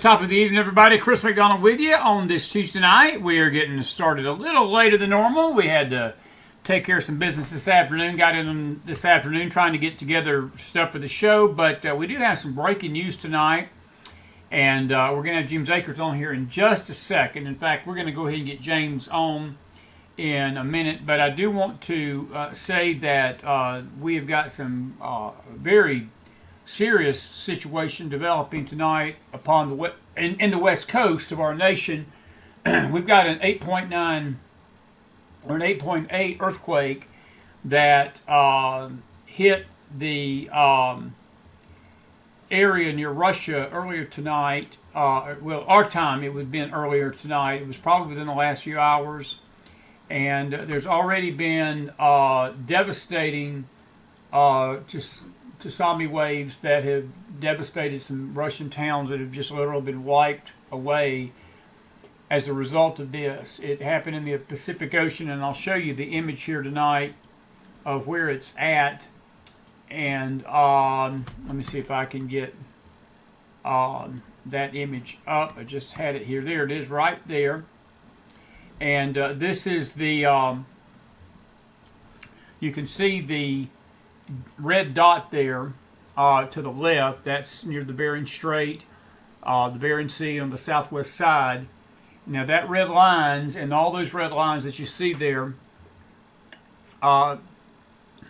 top of the evening, everybody. Chris McDonald with you on this Tuesday night. We are getting started a little later than normal. We had to take care of some business this afternoon. Got in this afternoon trying to get together stuff for the show. But we do have some breaking news tonight. And we're going to have Jeemes Akers on here in just a second. In fact, we're going to go ahead and get James on in a minute. But I do want to say that we have got some very serious situation developing tonight upon the in the west coast of our nation. We've got an 8.9 or an 8.8 earthquake that hit the area near Russia earlier tonight. Well, our time, it would have been earlier tonight. It was probably within the last few hours. And there's already been devastating tsunami waves that have devastated some Russian towns that have just literally been wiped away as a result of this. It happened in the Pacific Ocean, and I'll show you the image here tonight of where it's at. And let me see if I can get that image up. I just had it here. There it is right there. And this is the, you can see the red dot there to the left. That's near the Bering Strait, the Bering Sea on the southwest side. Now that red lines and all those red lines that you see there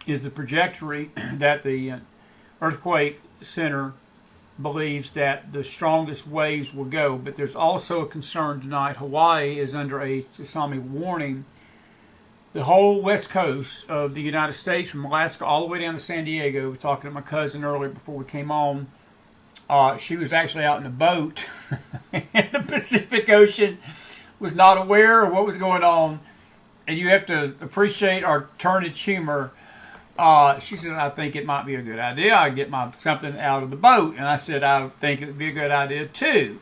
is the trajectory that the earthquake center believes that the strongest waves will go. But there's also a concern tonight. Hawaii is under a tsunami warning. The whole west coast of the United States, from Alaska all the way down to San Diego. I was talking to my cousin earlier before we came on. She was actually out in a boat in the Pacific Ocean, was not aware of what was going on. And you have to appreciate our turnage humor. She said, I think it might be a good idea. I get something out of the boat. And I said, I think it would be a good idea too.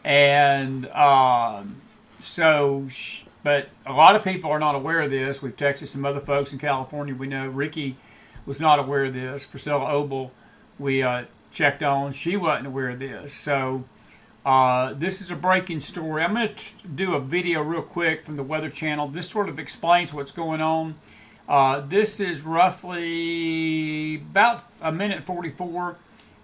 And but a lot of people are not aware of this. We've texted some other folks in California. We know Ricky was not aware of this. Priscilla Obel, we checked on. She wasn't aware of this. So this is a breaking story. I'm going to do a video real quick from the Weather Channel. This sort of explains what's going on. This is roughly about a minute 44.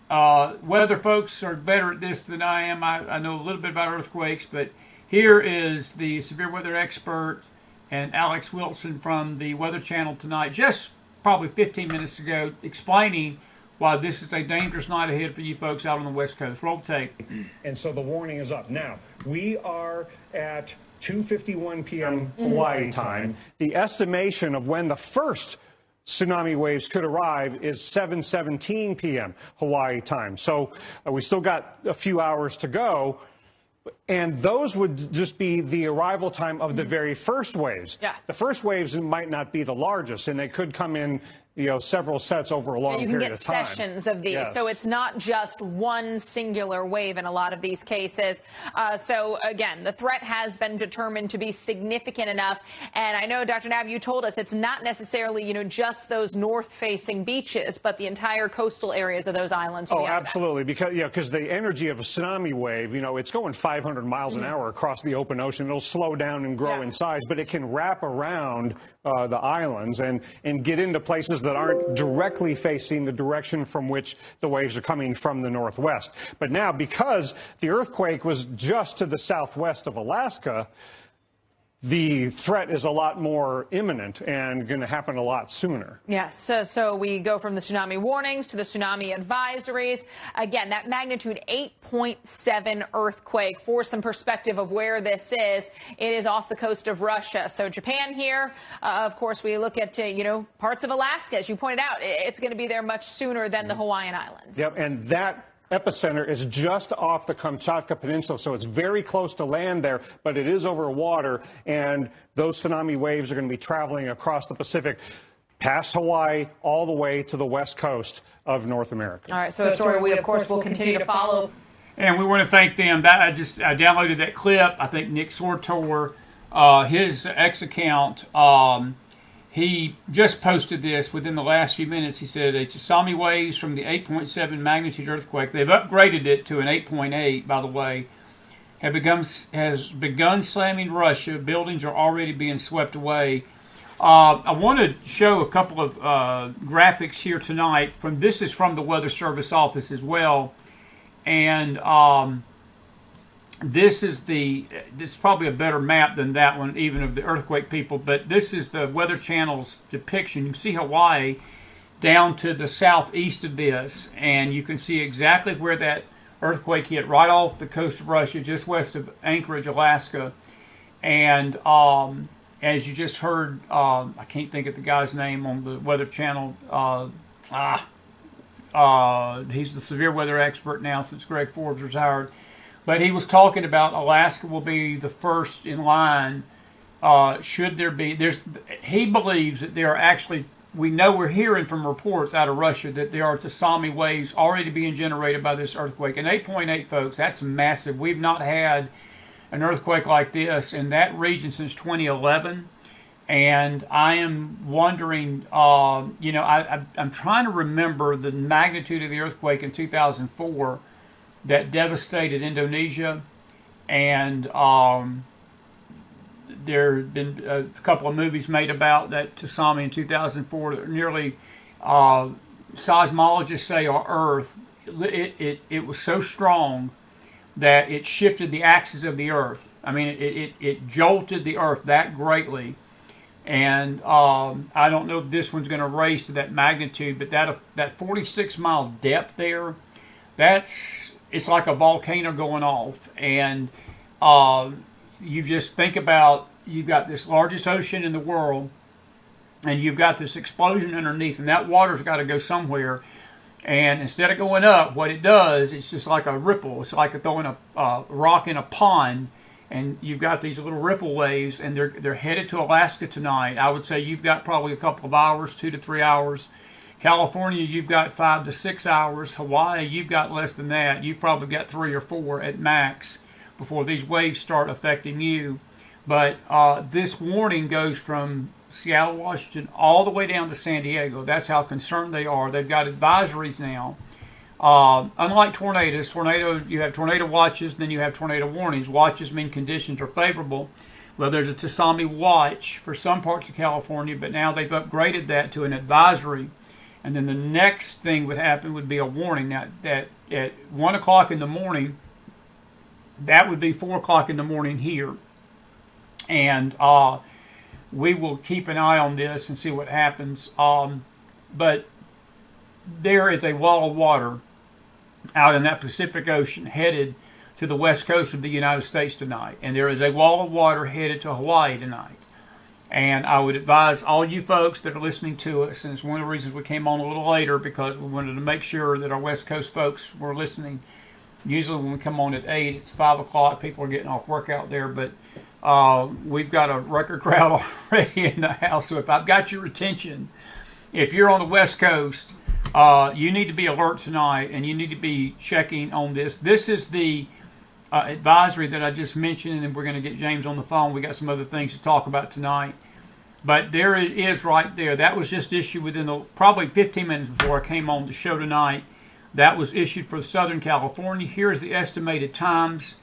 Weather folks are better at this than I am. I know a little bit about earthquakes, but here is the severe weather expert and Alex Wilson from the Weather Channel tonight, just probably 15 minutes ago, explaining why this is a dangerous night ahead for you folks out on the West Coast. Roll the tape. And so the warning is up. Now, we are at 2:51 p.m. Hawaii time. The estimation of when the first tsunami waves could arrive is 7:17 p.m. Hawaii time. So we still got a few hours to go. And those would just be the arrival time of the very first waves. Yeah. The first waves might not be the largest, and they could come in, several sets over a long period of time. You can get sessions of these, yes. So it's not just one singular wave in a lot of these cases. So again, the threat has been determined to be significant enough. And I know, Dr. Nab, you told us it's not necessarily, just those north-facing beaches, but the entire coastal areas of those islands. Oh, absolutely, because the energy of a tsunami wave, it's going 500 miles an hour across the open ocean. It'll slow down and grow in size, but it can wrap around the islands and get into places that aren't directly facing the direction from which the waves are coming from the northwest. But now, because the earthquake was just to the southwest of Alaska, the threat is a lot more imminent and going to happen a lot sooner. Yes, so we go from the tsunami warnings to the tsunami advisories. Again, that magnitude 8.7 earthquake. For some perspective of where this is, it is off the coast of Russia. So Japan here, of course, we look at, parts of Alaska, as you pointed out. It's going to be there much sooner than the Hawaiian Islands. Yep, and that epicenter is just off the Kamchatka Peninsula, so it's very close to land there, but it is over water, and those tsunami waves are going to be traveling across the Pacific, past Hawaii, all the way to the west coast of North America. All right, so a story we, of course, will continue to follow. And we want to thank them. I downloaded that clip. I think Nick Sortor, his X account, he just posted this within the last few minutes. He said a tsunami waves from the 8.7 magnitude earthquake. They've upgraded it to an 8.8, by the way. Has begun slamming Russia. Buildings are already being swept away. I want to show a couple of graphics here tonight. This is from the Weather Service office as well, and this is probably a better map than that one, even of the earthquake people. But this is the Weather Channel's depiction. You can see Hawaii down to the southeast of this, and you can see exactly where that earthquake hit, right off the coast of Russia, just west of Anchorage, Alaska. And as you just heard, I can't think of the guy's name on the Weather Channel. He's the severe weather expert now since Greg Forbes retired. But he was talking about Alaska will be the first in line. Should there be, he believes that there are actually, we're hearing from reports out of Russia that there are tsunami waves already being generated by this earthquake. And 8.8, folks, that's massive. We've not had an earthquake like this in that region since 2011. And I am wondering, I'm trying to remember the magnitude of the earthquake in 2004 that devastated Indonesia. And there have been a couple of movies made about that tsunami in 2004 that nearly, seismologists say, our Earth, it was so strong that it shifted the axis of the Earth. I mean, it jolted the Earth that greatly. And I don't know if this one's going to raise to that magnitude, but that 46-mile depth there, it's like a volcano going off. And you just think about, you've got this largest ocean in the world, and you've got this explosion underneath, and that water's got to go somewhere. And instead of going up, what it does, it's just like a ripple. It's like throwing a rock in a pond, and you've got these little ripple waves, and they're headed to Alaska tonight. I would say you've got probably a couple of hours, 2 to 3 hours. California, you've got 5 to 6 hours. Hawaii, you've got less than that. You've probably got 3 or 4 at max before these waves start affecting you. But this warning goes from Seattle, Washington, all the way down to San Diego. That's how concerned they are. They've got advisories now. Unlike tornadoes, you have tornado watches, then you have tornado warnings. Watches mean conditions are favorable. Well, there's a tsunami watch for some parts of California, but now they've upgraded that to an advisory. And then the next thing would happen would be a warning. Now, that at 1 o'clock in the morning, that would be 4 o'clock in the morning here. And we will keep an eye on this and see what happens. But there is a wall of water out in that Pacific Ocean headed to the west coast of the United States tonight. And there is a wall of water headed to Hawaii tonight. And I would advise all you folks that are listening to us, and it's one of the reasons we came on a little later, because we wanted to make sure that our West Coast folks were listening. Usually when we come on at 8, it's 5 o'clock. People are getting off work out there, but we've got a record crowd already in the house. So if I've got your attention, if you're on the West Coast, you need to be alert tonight, and you need to be checking on this. This is the advisory that I just mentioned, and then we're going to get James on the phone. We got some other things to talk about tonight. But there it is right there. That was just issued within probably 15 minutes before I came on the show tonight. That was issued for Southern California. Here's the estimated times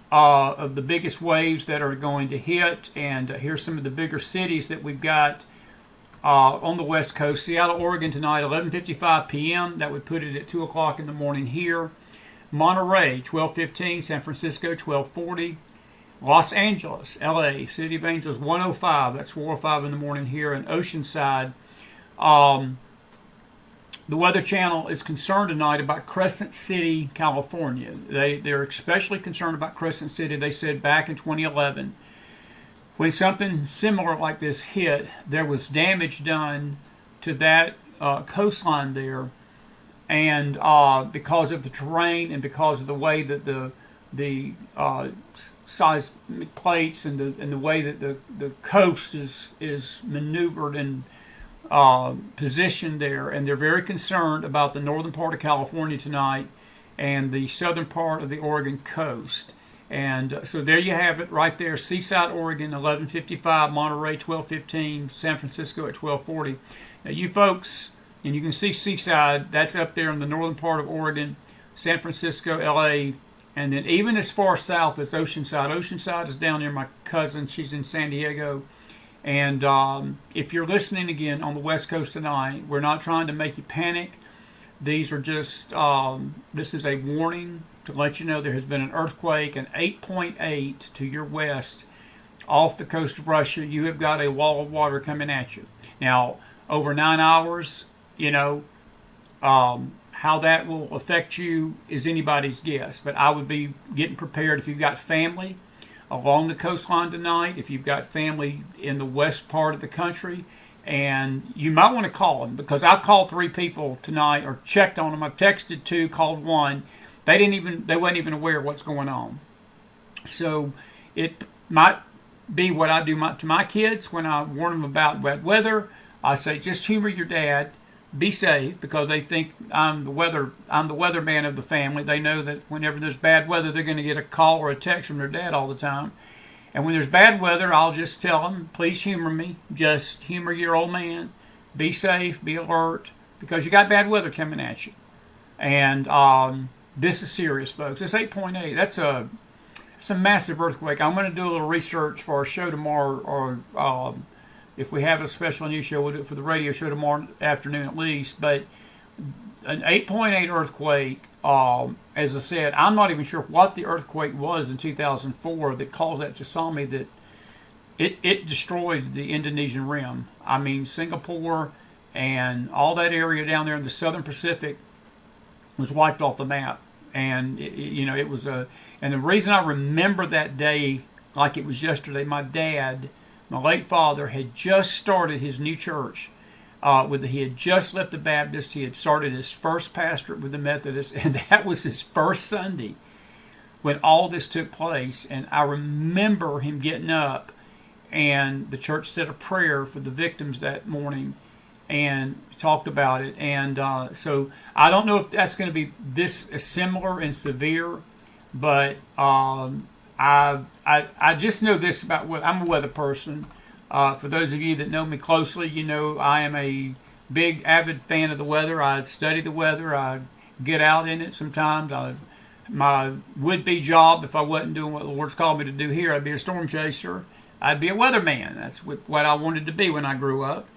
of the biggest waves that are going to hit. And here's some of the bigger cities that we've got on the West Coast. Seattle, Oregon tonight, 11:55 p.m. That would put it at 2 o'clock in the morning here. Monterey, 12:15. San Francisco, 12:40. Los Angeles, LA, City of Angels, 1:05. That's 4:05 in the morning here. And Oceanside. The Weather Channel is concerned tonight about Crescent City, California. They're especially concerned about Crescent City. They said back in 2011, when something similar like this hit, there was damage done to that coastline there. And because of the terrain and because of the way that the seismic plates and the way that the coast is maneuvered and positioned there, and they're very concerned about the northern part of California tonight and the southern part of the Oregon coast. And so there you have it right there. Seaside, Oregon, 11:55. Monterey, 12:15. San Francisco at 12:40. Now you folks, and you can see Seaside, that's up there in the northern part of Oregon, San Francisco, LA, and then even as far south as Oceanside. Oceanside is down there. My cousin, she's in San Diego. And if you're listening again on the West Coast tonight, we're not trying to make you panic. These are just, this is a warning to let you know there has been an earthquake, an 8.8 to your west off the coast of Russia. You have got a wall of water coming at you. Now, over 9 hours, you know, how that will affect you is anybody's guess. But I would be getting prepared if you've got family along the coastline tonight, if you've got family in the west part of the country, and you might want to call them, because I've called 3 people tonight or checked on them. I've texted 2, called 1. They weren't even aware of what's going on. So it might be what I do to my kids when I warn them about wet weather. I say, just humor your dad, be safe, because they think I'm the weatherman of the family. They know that whenever there's bad weather, they're going to get a call or a text from their dad all the time. And when there's bad weather, I'll just tell them, please humor me. Just humor your old man. Be safe, be alert, because you got bad weather coming at you. And this is serious, folks. It's 8.8. That's a massive earthquake. I'm going to do a little research for our show tomorrow, or if we have a special news show, we'll do it for the radio show tomorrow afternoon at least. But an 8.8 earthquake, as I said, I'm not even sure what the earthquake was in 2004 that caused that tsunami that it destroyed the Indonesian rim. I mean, Singapore and all that area down there in the southern Pacific was wiped off the map. And, it was and the reason I remember that day like it was yesterday, my dad, my late father, had just started his new church. He had just left the Baptist. He had started his first pastorate with the Methodists, and that was his first Sunday when all this took place. And I remember him getting up, and the church said a prayer for the victims that morning and talked about it. And so I don't know if that's going to be this similar and severe, but I just know this about what I'm a weather person. For those of you that know me closely, you know I am a big, avid fan of the weather. I study the weather. I get out in it sometimes. My would-be job, if I wasn't doing what the Lord's called me to do here, I'd be a storm chaser. I'd be a weatherman. That's what I wanted to be when I grew up.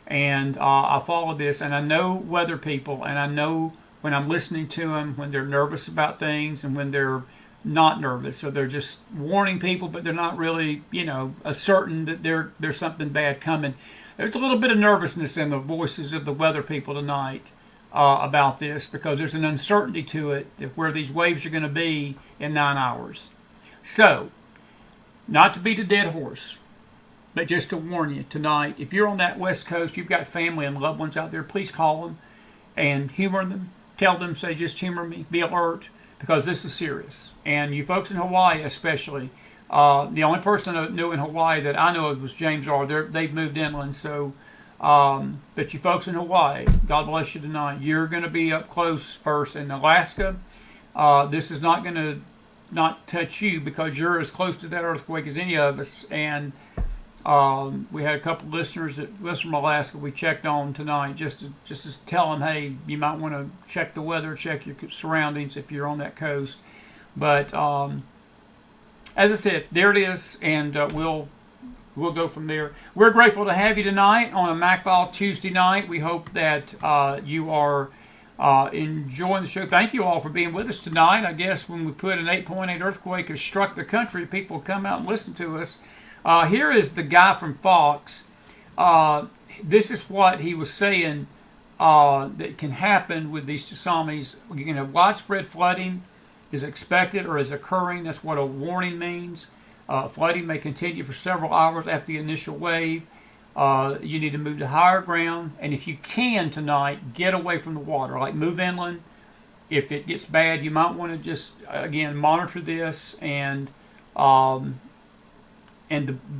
And I follow this, and I know weather people, and I know when I'm listening to them, when they're nervous about things and when they're not nervous, so they're just warning people, but they're not really, certain that there's something bad coming. There's a little bit of nervousness in the voices of the weather people tonight about this, because there's an uncertainty to it, where these waves are going to be in 9 hours. So, not to beat a dead horse, but just to warn you tonight, if you're on that West Coast, you've got family and loved ones out there, please call them and humor them. Tell them, say, just humor me, be alert, because this is serious. And you folks in Hawaii especially, the only person I knew in Hawaii that I know of was Jeemes. They've moved inland. So, but you folks in Hawaii, God bless you tonight. You're going to be up close first. In Alaska, this is not going to not touch you, because you're as close to that earthquake as any of us. And we had a couple listeners that listen from Alaska we checked on tonight, just to tell them, hey, you might want to check the weather, check your surroundings if you're on that coast. But as I said, there it is, and we'll go from there. We're grateful to have you tonight on a McFile Tuesday night. We hope that you are enjoying the show. Thank you all for being with us tonight. I guess when we put an 8.8 earthquake has struck the country, people come out and listen to us. Here is the guy from Fox. This is what he was saying that can happen with these tsunamis. You're going to have widespread flooding is expected or is occurring. That's what a warning means. Flooding may continue for several hours after the initial wave. You need to move to higher ground. And if you can tonight, get away from the water. Like move inland. If it gets bad, you might want to just, again, monitor this. And the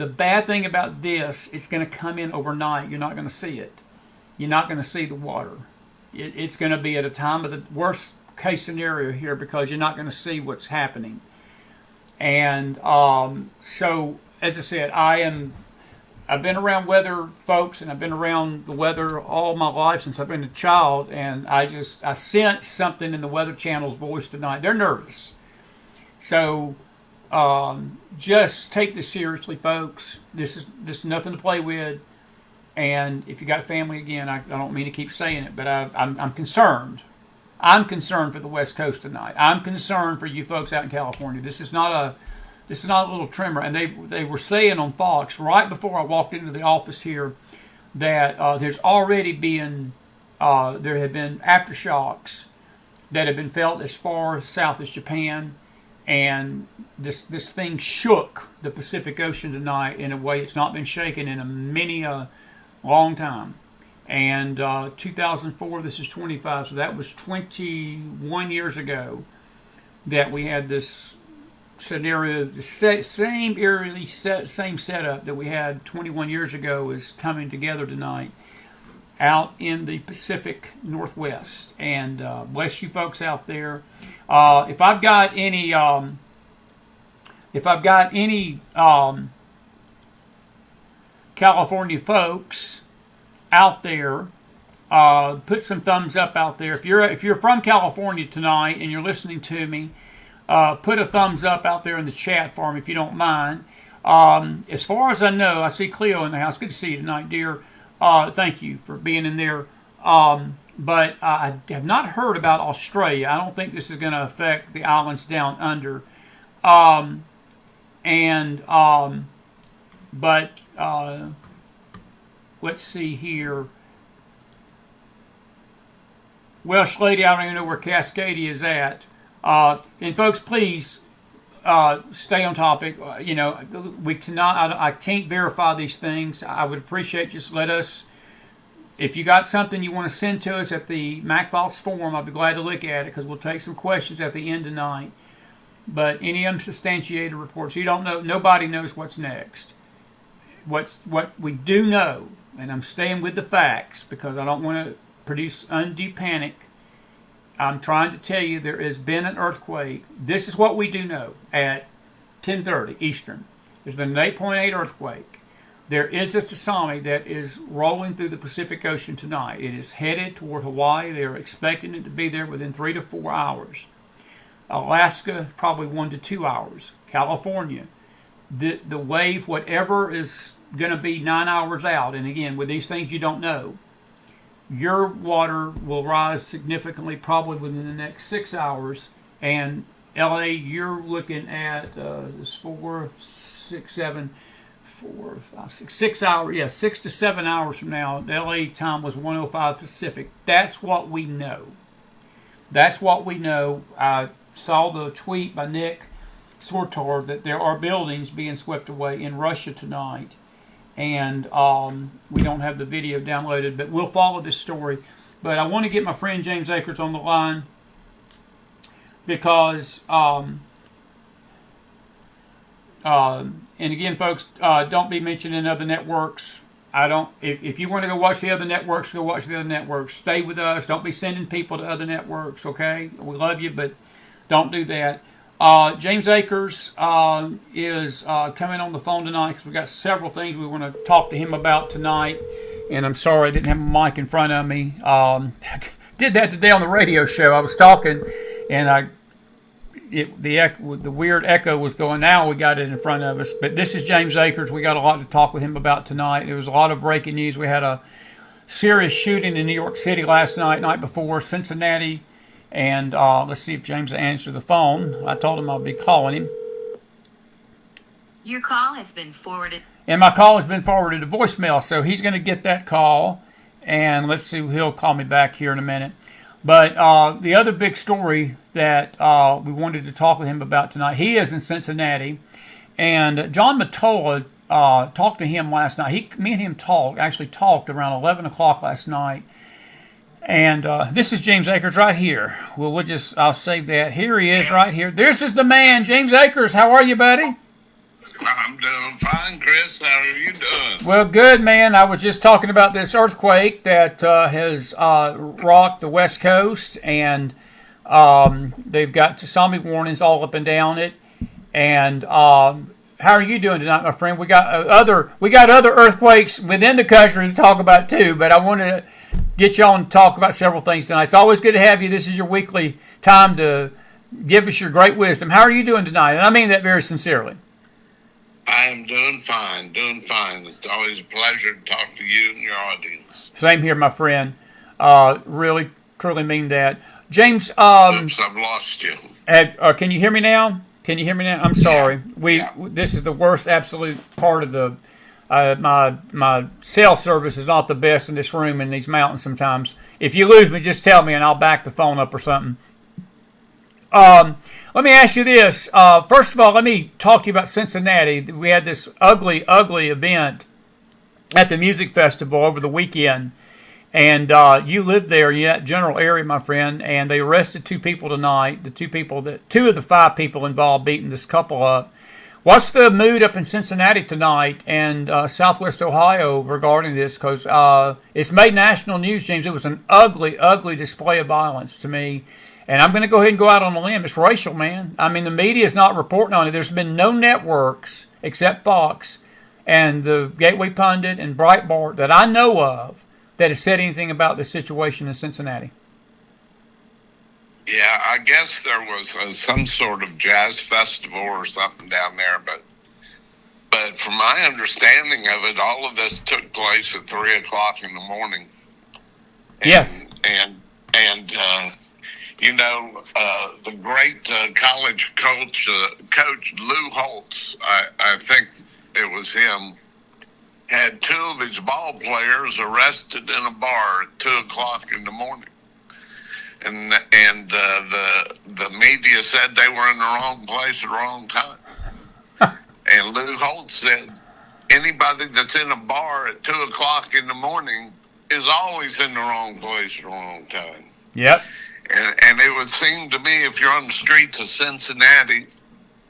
bad thing about this, it's going to come in overnight. You're not going to see it. You're not going to see the water. It's going to be at a time of the worst case scenario here, because you're not going to see what's happening. And so, as I said, I've been around weather folks, and I've been around the weather all my life since I've been a child, and I sense something in the Weather Channel's voice tonight. They're nervous. So just take this seriously, folks. This is nothing to play with. And if you got family, again, I don't mean to keep saying it, but I'm concerned. I'm concerned for the West Coast tonight. I'm concerned for you folks out in California. This is not a little tremor. And they were saying on Fox right before I walked into the office here that there's already been there have been aftershocks that have been felt as far south as Japan, and this thing shook the Pacific Ocean tonight in a way it's not been shaken in many a long time. And 2004, this is 25, so that was 21 years ago that we had this scenario. The same setup that we had 21 years ago is coming together tonight out in the Pacific Northwest. And bless you folks out there. If I've got any California folks out there, put some thumbs up out there. If you're from California tonight and you're listening to me, put a thumbs up out there in the chat for me if you don't mind. As far as I know, I see Cleo in the house. Good to see you tonight, dear. Thank you for being in there. But I have not heard about Australia. I don't think this is going to affect the islands down under. Let's see here. Welsh lady, I don't even know where Cascadia is at. And folks, please stay on topic. We cannot. I can't verify these things. I would appreciate just let us. If you got something you want to send to us at the McFiles forum, I'll be glad to look at it because we'll take some questions at the end tonight. But any unsubstantiated reports, you don't know. Nobody knows what's next. What we do know, and I'm staying with the facts because I don't want to produce undue panic. I'm trying to tell you there has been an earthquake. This is what we do know at 10:30 Eastern. There's been an 8.8 earthquake. There is a tsunami that is rolling through the Pacific Ocean tonight. It is headed toward Hawaii. They are expecting it to be there within 3 to 4 hours. Alaska, probably 1 to 2 hours. California, the wave, whatever is going to be 9 hours out, and again, with these things you don't know, your water will rise significantly probably within the next 6 hours. And LA, you're looking at 6 hours. Yeah, 6 to 7 hours from now. The LA time was 1:05 Pacific. That's what we know. That's what we know. I saw the tweet by Nick Sortor that there are buildings being swept away in Russia tonight. And we don't have the video downloaded, but we'll follow this story. But I want to get my friend James Akers on the line because, and again, folks, don't be mentioning other networks. If you want to go watch the other networks, go watch the other networks. Stay with us. Don't be sending people to other networks, okay? We love you, but don't do that. James Akers is coming on the phone tonight because we've got several things we want to talk to him about tonight. And I'm sorry I didn't have a mic in front of me. Did that today on the radio show. I was talking, and the weird echo was going. Now we got it in front of us. But this is James Akers. We got a lot to talk with him about tonight. There was a lot of breaking news. We had a serious shooting in New York City last night before, Cincinnati. And let's see if James will answer the phone. I told him I'll be calling him. Your call has been forwarded. And my call has been forwarded to voicemail, so he's going to get that call. And let's see, he'll call me back here in a minute. But the other big story that we wanted to talk with him about tonight, he is in Cincinnati. And John Mottola talked to him last night. Me and him actually talked around 11 o'clock last night. And this is James Akers right here. Well, I'll save that. Here he is right here. This is the man, James Akers. How are you, buddy? I'm doing fine, Chris. How are you doing? Well, good, man. I was just talking about this earthquake that has rocked the West Coast, and they've got tsunami warnings all up and down it. And how are you doing tonight, my friend? We got other earthquakes within the country to talk about too, but I want to get you on to talk about several things tonight. It's always good to have you. This is your weekly time to give us your great wisdom. How are you doing tonight? And I mean that very sincerely. I am doing fine, It's always a pleasure to talk to you and your audience. Same here, my friend. Really, truly mean that. Jeemes, Oops, I've lost you. Can you hear me now? I'm sorry. This is the worst absolute part of the my cell service is not the best in this room in these mountains sometimes. If you lose me, just tell me and I'll back the phone up or something. Let me ask you this. First of all, let me talk to you about Cincinnati. We had this ugly event at the music festival over the weekend. And you lived there in that general area, my friend, and they arrested 2 people tonight. Two of the 5 people involved beating this couple up. What's the mood up in Cincinnati tonight and Southwest Ohio regarding this? Because it's made national news, James. It was an ugly display of violence to me. And I'm going to go ahead and go out on a limb. It's racial, man. I mean, the media is not reporting on it. There's been no networks except Fox and the Gateway Pundit and Breitbart that I know of that has said anything about the situation in Cincinnati. Yeah, I guess there was some sort of jazz festival or something down there, but from my understanding of it, all of this took place at 3:00 in the morning. Yes. And the great college coach Lou Holtz, I think it was him, had 2 of his ball players arrested in a bar at 2:00 in the morning. And the media said they were in the wrong place at the wrong time. And Lou Holtz said, anybody that's in a bar at 2:00 in the morning is always in the wrong place at the wrong time. Yep. And it would seem to me, if you're on the streets of Cincinnati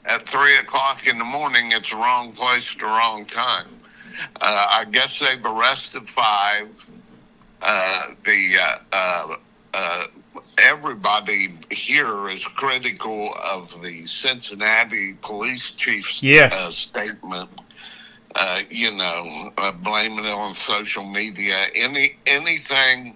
at 3:00 in the morning, it's the wrong place at the wrong time. I guess they've arrested 5. Everybody here is critical of the Cincinnati police chief's statement. Blaming it on social media, anything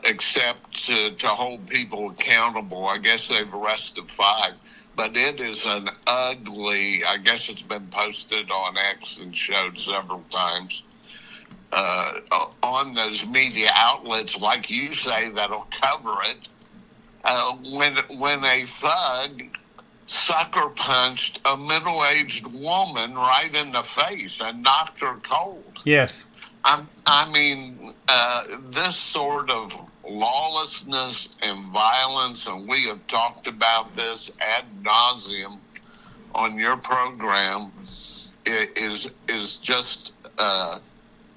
except to hold people accountable. I guess they've arrested 5. But it is an ugly, I guess it's been posted on X and showed several times, on those media outlets, like you say, that'll cover it. When a thug sucker punched a middle-aged woman right in the face and knocked her cold. Yes. This sort of lawlessness and violence, and we have talked about this ad nauseum on your program, is just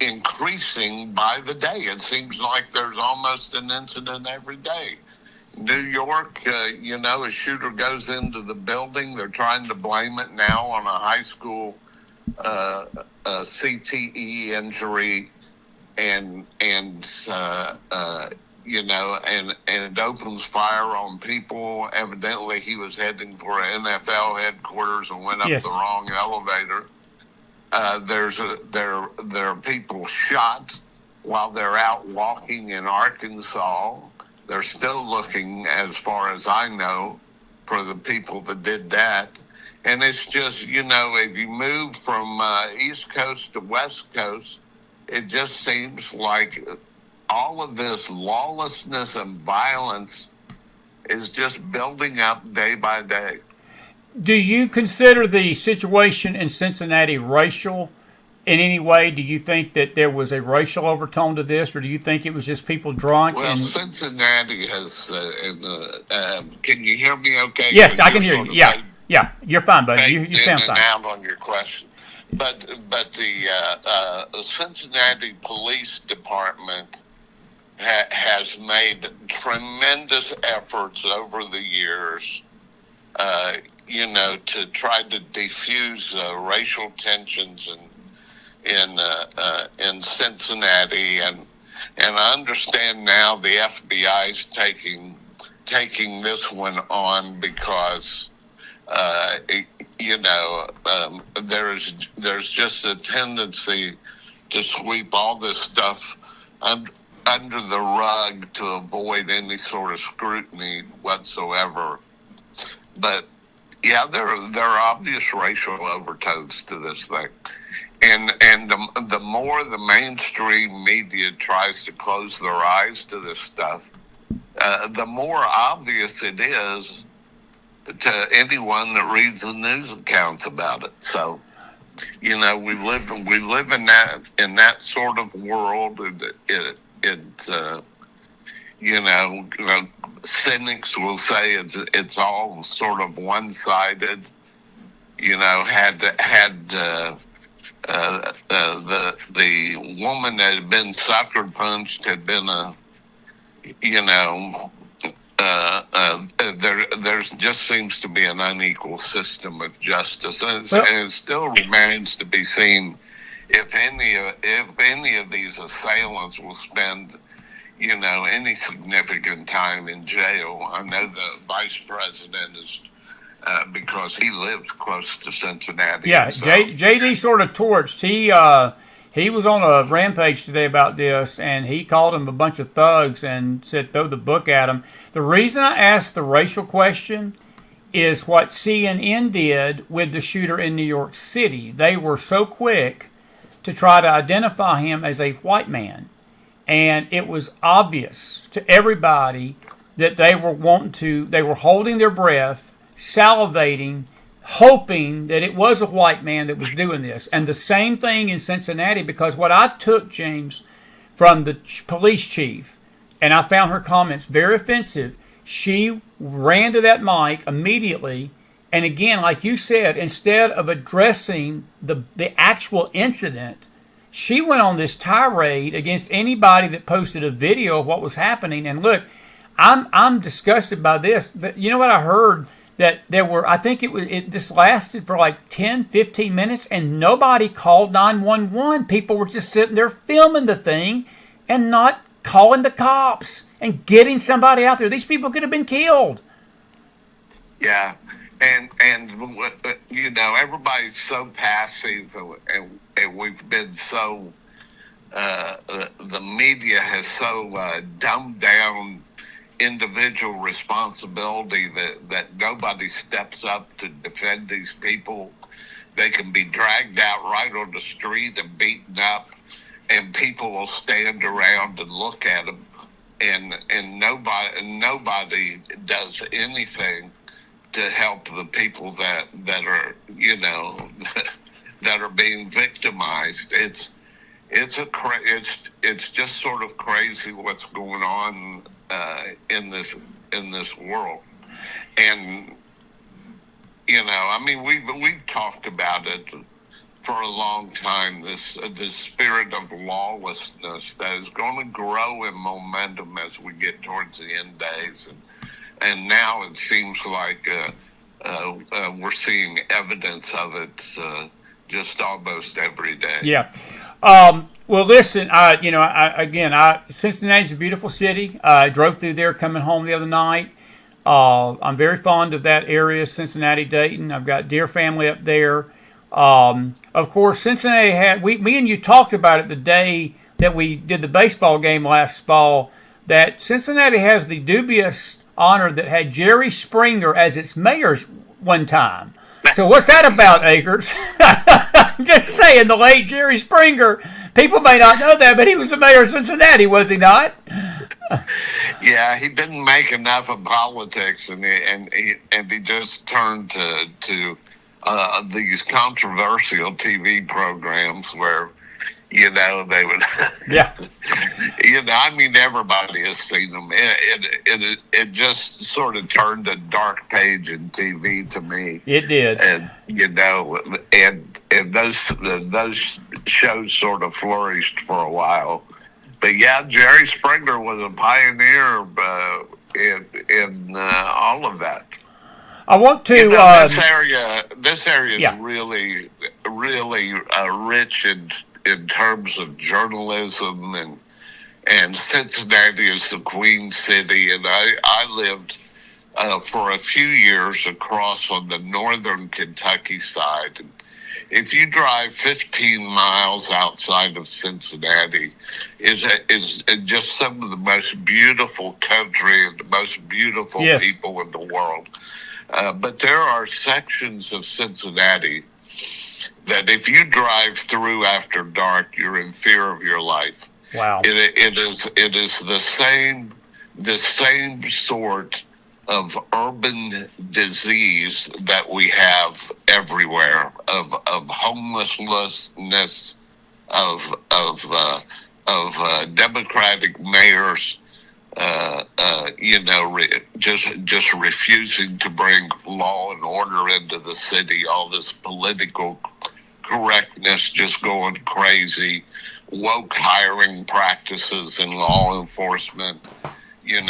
increasing by the day. It seems like there's almost an incident every day. New York, a shooter goes into the building. They're trying to blame it now on a high school CTE injury, and opens fire on people. Evidently, he was heading for NFL headquarters and went up the wrong elevator. There are people shot while they're out walking in Arkansas. They're still looking, as far as I know, for the people that did that. And it's just, if you move from East Coast to West Coast, it just seems like all of this lawlessness and violence is just building up day by day. Do you consider the situation in Cincinnati racial in any way? Do you think that there was a racial overtone to this, or do you think it was just people drunk? Well, Cincinnati has, can you hear me okay? Yes, I can hear you. Yeah, you're fine, buddy. You sound fine. Out on your question. But the Cincinnati Police Department has made tremendous efforts over the years, to try to defuse racial tensions in Cincinnati, and I understand now the FBI is taking this one on because there's just a tendency to sweep all this stuff under the rug to avoid any sort of scrutiny whatsoever. But yeah, there are obvious racial overtones to this thing, and the more the mainstream media tries to close their eyes to this stuff, the more obvious it is to anyone that reads the news accounts about it. So, we live in that sort of world. Cynics will say it's all sort of one-sided. The woman that had been sucker punched had been there just seems to be an unequal system of justice, and it still remains to be seen if any of these assailants will spend any significant time in jail. I know the vice president is because he lives close to Cincinnati. Yeah, so. JD sort of torched. He was on a rampage today about this, and he called them a bunch of thugs and said throw the book at them. The reason I asked the racial question is what CNN did with the shooter in New York City. They were so quick to try to identify him as a white man, and it was obvious to everybody that they were holding their breath, salivating, hoping that it was a white man that was doing this. And the same thing in Cincinnati, because what I took, James, from the police chief, and I found her comments very offensive, she ran to that mic immediately, and again, like you said, instead of addressing the actual incident, she went on this tirade against anybody that posted a video of what was happening. And look, I'm disgusted by this. You know what I heard? That there were, I think this lasted for like 10, 15 minutes, and nobody called 911. People were just sitting there filming the thing and not calling the cops and getting somebody out there. These people could have been killed. Yeah, and everybody's so passive, and we've been so, the media has so dumbed down individual responsibility that nobody steps up to defend these people. They can be dragged out right on the street and beaten up, and people will stand around and look at them, and nobody does anything to help the people that are that are being victimized. It's just sort of crazy what's going on in this world. And we've talked about it for a long time, this spirit of lawlessness that is going to grow in momentum as we get towards the end days, and now it seems like we're seeing evidence of it just almost every day. Yeah. Well, listen, Cincinnati's a beautiful city. I drove through there coming home the other night. I'm very fond of that area, Cincinnati, Dayton. I've got dear family up there. Of course, Cincinnati me and you talked about it the day that we did the baseball game last fall, that Cincinnati has the dubious honor that had Jerry Springer as its mayor one time. So what's that about, Akers? I'm just saying, the late Jerry Springer. People may not know that, but he was the mayor of Cincinnati, was he not? Yeah, he didn't make enough of politics, and he just turned to these controversial TV programs where, they would. Yeah. Everybody has seen them. It just sort of turned a dark page in TV to me. It did. And and those shows sort of flourished for a while. But yeah, Jerry Springer was a pioneer in all of that. I want to. This area yeah. is really, really rich in terms of journalism, and Cincinnati is the Queen City, and I lived for a few years across on the northern Kentucky side. If you drive 15 miles outside of Cincinnati, is just some of the most beautiful country and the most beautiful people in the world. But there are sections of Cincinnati that if you drive through after dark, you're in fear of your life. Wow! It is the same sort of urban disease that we have everywhere, of homelessness, of Democratic mayors, just refusing to bring law and order into the city. All this political correctness just going crazy, woke hiring practices in law enforcement. You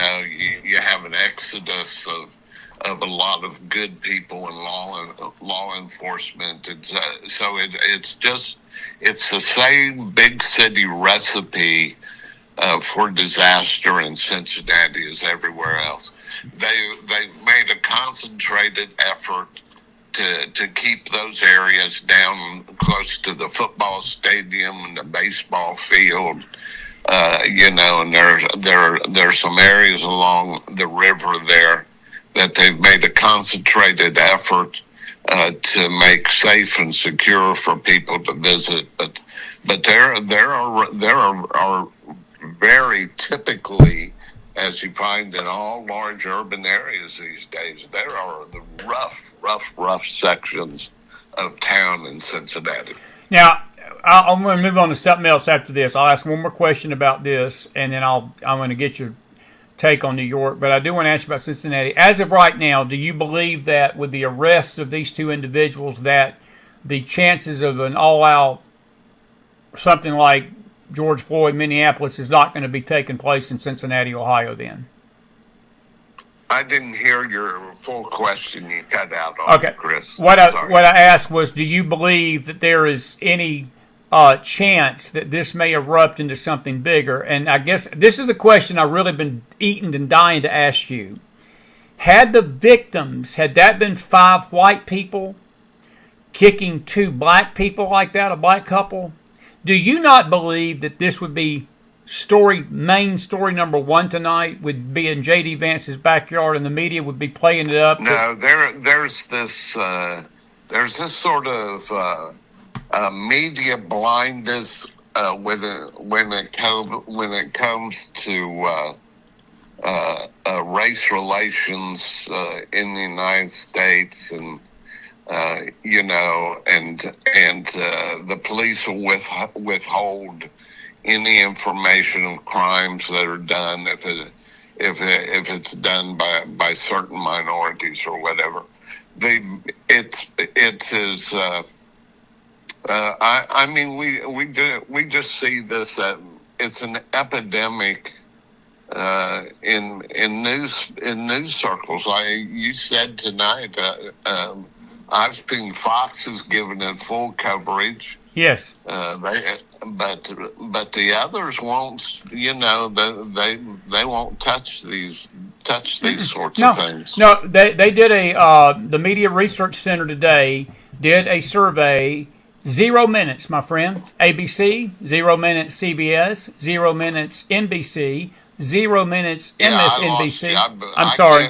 have an exodus of a lot of good people in law enforcement, and so it's the same big city recipe for disaster in Cincinnati as everywhere else. They've made a concentrated effort to keep those areas down close to the football stadium and the baseball field. And there's some areas along the river there that they've made a concentrated effort to make safe and secure for people to visit. But there are very typically, as you find in all large urban areas these days, there are the rough sections of town in Cincinnati. Now, I'm going to move on to something else after this. I'll ask one more question about this, and then I'm going to get your take on New York. But I do want to ask you about Cincinnati. As of right now, do you believe that with the arrest of these two individuals, that the chances of an all-out something like George Floyd, Minneapolis, is not going to be taking place in Cincinnati, Ohio then? I didn't hear your full question. You cut out on okay. Chris. What I asked was, do you believe that there is any chance that this may erupt into something bigger? And I guess this is the question I've really been eating and dying to ask you. Had the victims, had that been 5 white people kicking 2 black people like that, a black couple, do you not believe that this would be main story number 1 tonight, would be in J.D. Vance's backyard and the media would be playing it up? No, there's this sort of media blindness when it comes to race relations in the United States, and the police will withhold any information of crimes that are done if it's done by certain minorities or whatever. We just see this. It's an epidemic in news circles. You said tonight. I've seen Fox has given it full coverage. Yes. But the others won't. They won't touch these sorts of things. No, they did the Media Research Center today did a survey. 0 minutes, my friend. ABC, 0 minutes. CBS, 0 minutes. NBC, 0 minutes. MSNBC. I'm sorry.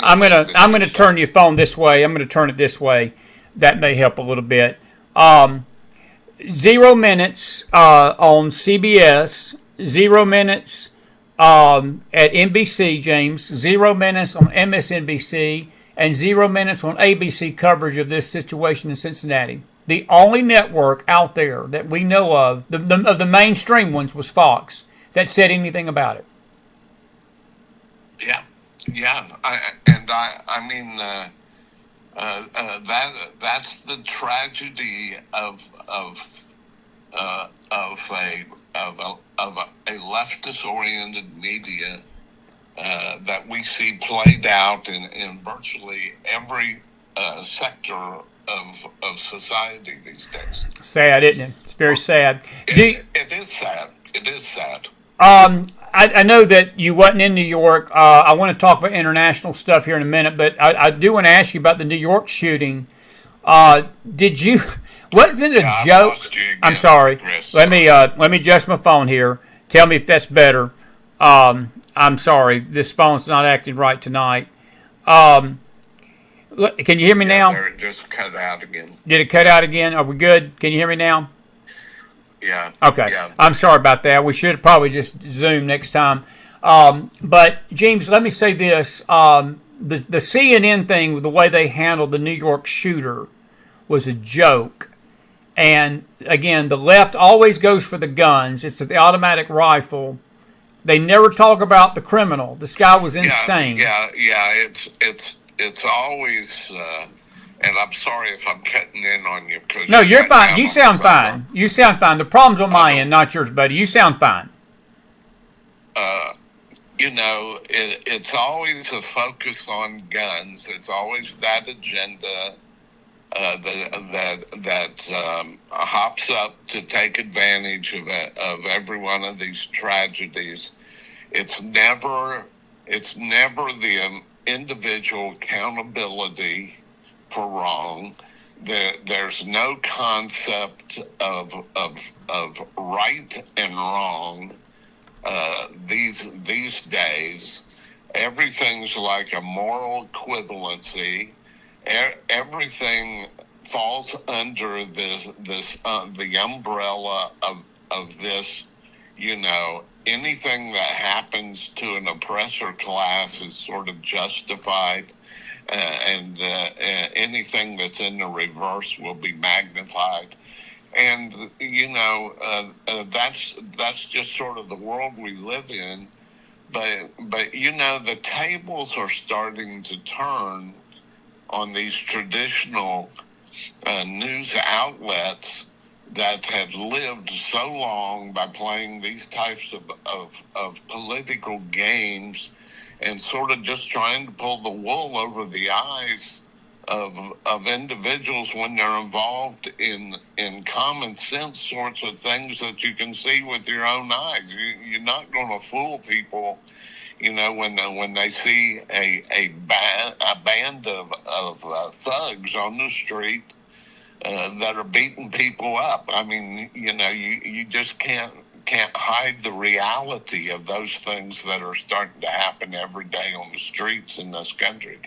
I'm gonna turn your phone this way. I'm gonna turn it this way. That may help a little bit. 0 minutes on CBS, 0 minutes at NBC, James, 0 minutes on MSNBC, and 0 minutes on ABC coverage of this situation in Cincinnati. The only network out there that we know of the mainstream ones was Fox that said anything about it. Yeah. That's the tragedy of a leftist-oriented media that we see played out in virtually every sector of society these days. Sad, isn't it? It's very sad. It is sad. It is sad. I know that you wasn't in New York. I want to talk about international stuff here in a minute, but I do want to ask you about the New York shooting. Did you? Wasn't it a joke? I'm sorry. Let me adjust my phone here. Tell me if that's better. I'm sorry. This phone's not acting right tonight. Can you hear me now? It just cut out again. Did it cut out again? Are we good? Can you hear me now? Yeah. Okay. Yeah. I'm sorry about that. We should probably just Zoom next time. But Jeemes, let me say this: the CNN thing, the way they handled the New York shooter, was a joke. And again, the left always goes for the guns. It's the automatic rifle. They never talk about the criminal. This guy was insane. Yeah. It's always. And I'm sorry if I'm cutting in on you. No, you're fine. You sound fine. You sound fine. The problem's on my end, not yours, buddy. You sound fine. It's always a focus on guns. It's always that agenda that hops up to take advantage of every one of these tragedies. It's never the individual accountability for wrong. There's no concept of right and wrong these days. Everything's like a moral equivalency. Everything falls under the umbrella of this. Anything that happens to an oppressor class is sort of justified. And anything that's in the reverse will be magnified, and that's just sort of the world we live in. But the tables are starting to turn on these traditional news outlets that have lived so long by playing these types of political games, and sort of just trying to pull the wool over the eyes of individuals when they're involved in common sense sorts of things that you can see with your own eyes. You're not going to fool people, when they see a band of thugs on the street that are beating people up. I mean, you just can't hide the reality of those things that are starting to happen every day on the streets in this country.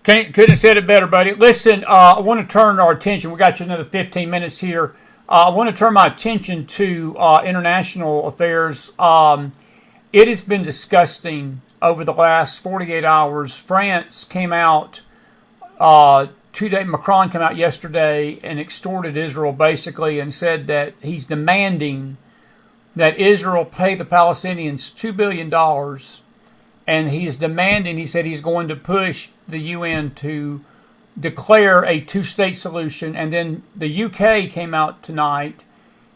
Couldn't have said it better, buddy. Listen, I want to turn our attention. We got you another 15 minutes here. I want to turn my attention to international affairs. It has been disgusting over the last 48 hours. France came out today. Macron came out yesterday and extorted Israel basically and said that he's demanding that Israel pay the Palestinians $2 billion, and he said he's going to push the UN to declare a two-state solution, and then the UK came out tonight,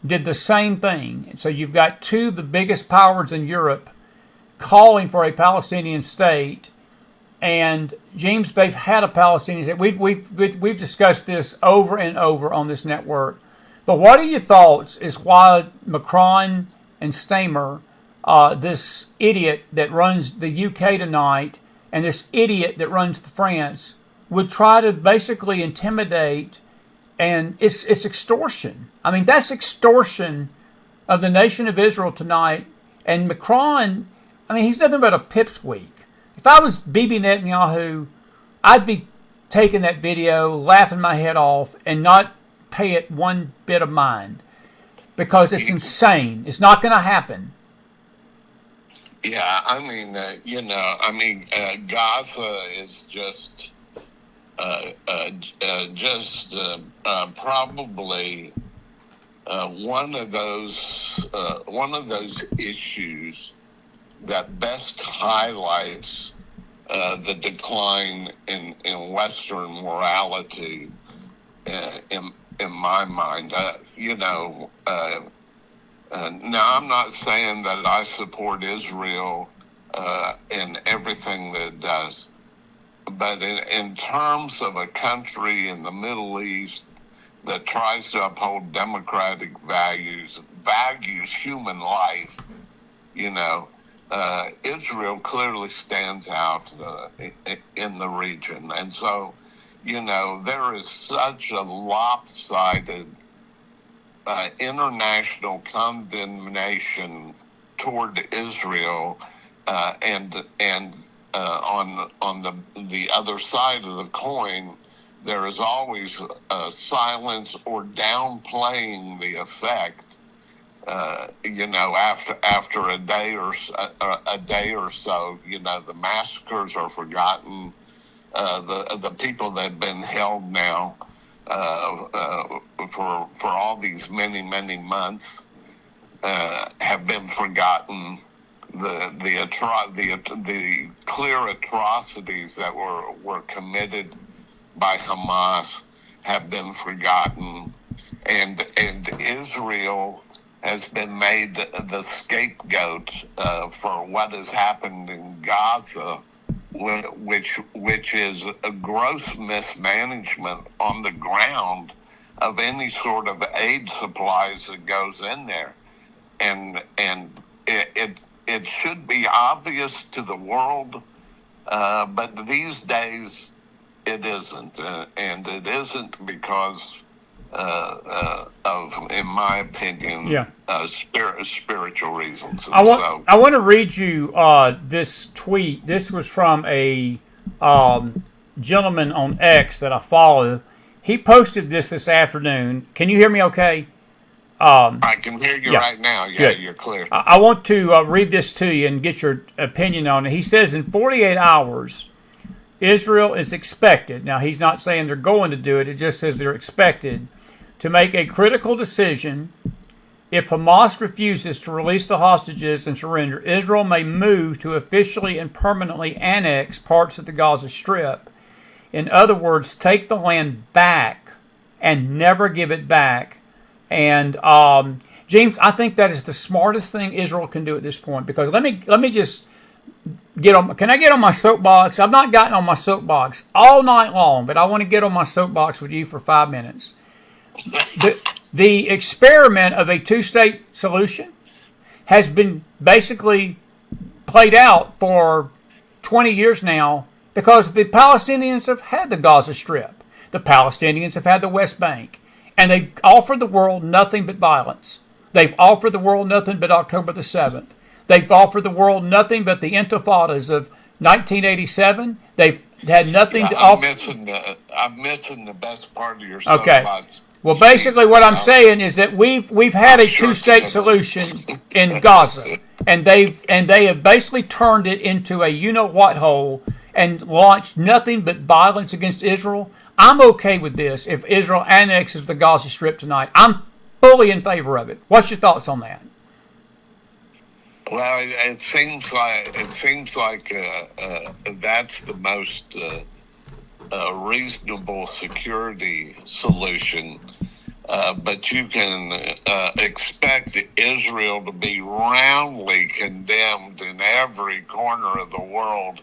did the same thing. And so you've got two of the biggest powers in Europe calling for a Palestinian state, and Jeemes, they've had a Palestinian state. We've discussed this over and over on this network. But what are your thoughts is why Macron and Stamer, this idiot that runs the UK tonight, and this idiot that runs France, would try to basically intimidate, and it's extortion. I mean, that's extortion of the nation of Israel tonight. And Macron, I mean, he's nothing but a pipsqueak. If I was Bibi Netanyahu, I'd be taking that video, laughing my head off, and not pay it one bit of mind, because it's insane. It's not going to happen. Yeah, I mean, Gaza is just probably one of those issues that best highlights the decline in Western morality. In my mind, now I'm not saying that I support Israel in everything that it does, but in terms of a country in the Middle East that tries to uphold democratic values human life, Israel clearly stands out in the region. And so, there is such a lopsided international condemnation toward Israel, and on the other side of the coin, there is always silence or downplaying the effect. After a day or so, the massacres are forgotten. The people that have been held now for all these many months have been forgotten. The clear atrocities that were committed by Hamas have been forgotten, and Israel has been made the scapegoat for what has happened in Gaza, which is a gross mismanagement on the ground of any sort of aid supplies that goes in there, and it should be obvious to the world, but these days it isn't, and it isn't because of, in my opinion, spiritual reasons. I want to read you this tweet. This was from a gentleman on X that I follow. He posted this afternoon. Can you hear me okay? I can hear you right now. Yeah, good. You're clear. I want to read this to you and get your opinion on it. He says in 48 hours, Israel is expected. Now, he's not saying they're going to do it. It just says they're expected to make a critical decision. If Hamas refuses to release the hostages and surrender, Israel may move to officially and permanently annex parts of the Gaza Strip. In other words, take the land back and never give it back. And Jeemes, I think that is the smartest thing Israel can do at this point, because let me just get on. Can I get on my soapbox? I've not gotten on my soapbox all night long, but I want to get on my soapbox with you for 5 minutes. The experiment of a two-state solution has been basically played out for 20 years now, because the Palestinians have had the Gaza Strip. The Palestinians have had the West Bank. And they've offered the world nothing but violence. They've offered the world nothing but October the 7th. They've offered the world nothing but the intifadas of 1987. They've had nothing to offer. I'm missing the best part of your okay. soapbox. Well, basically what I'm saying is that we've had a two-state solution in Gaza, and they have basically turned it into a you-know-what hole and launched nothing but violence against Israel. I'm okay with this if Israel annexes the Gaza Strip tonight. I'm fully in favor of it. What's your thoughts on that? Well, it seems like that's the most reasonable security solution. But you can expect Israel to be roundly condemned in every corner of the world,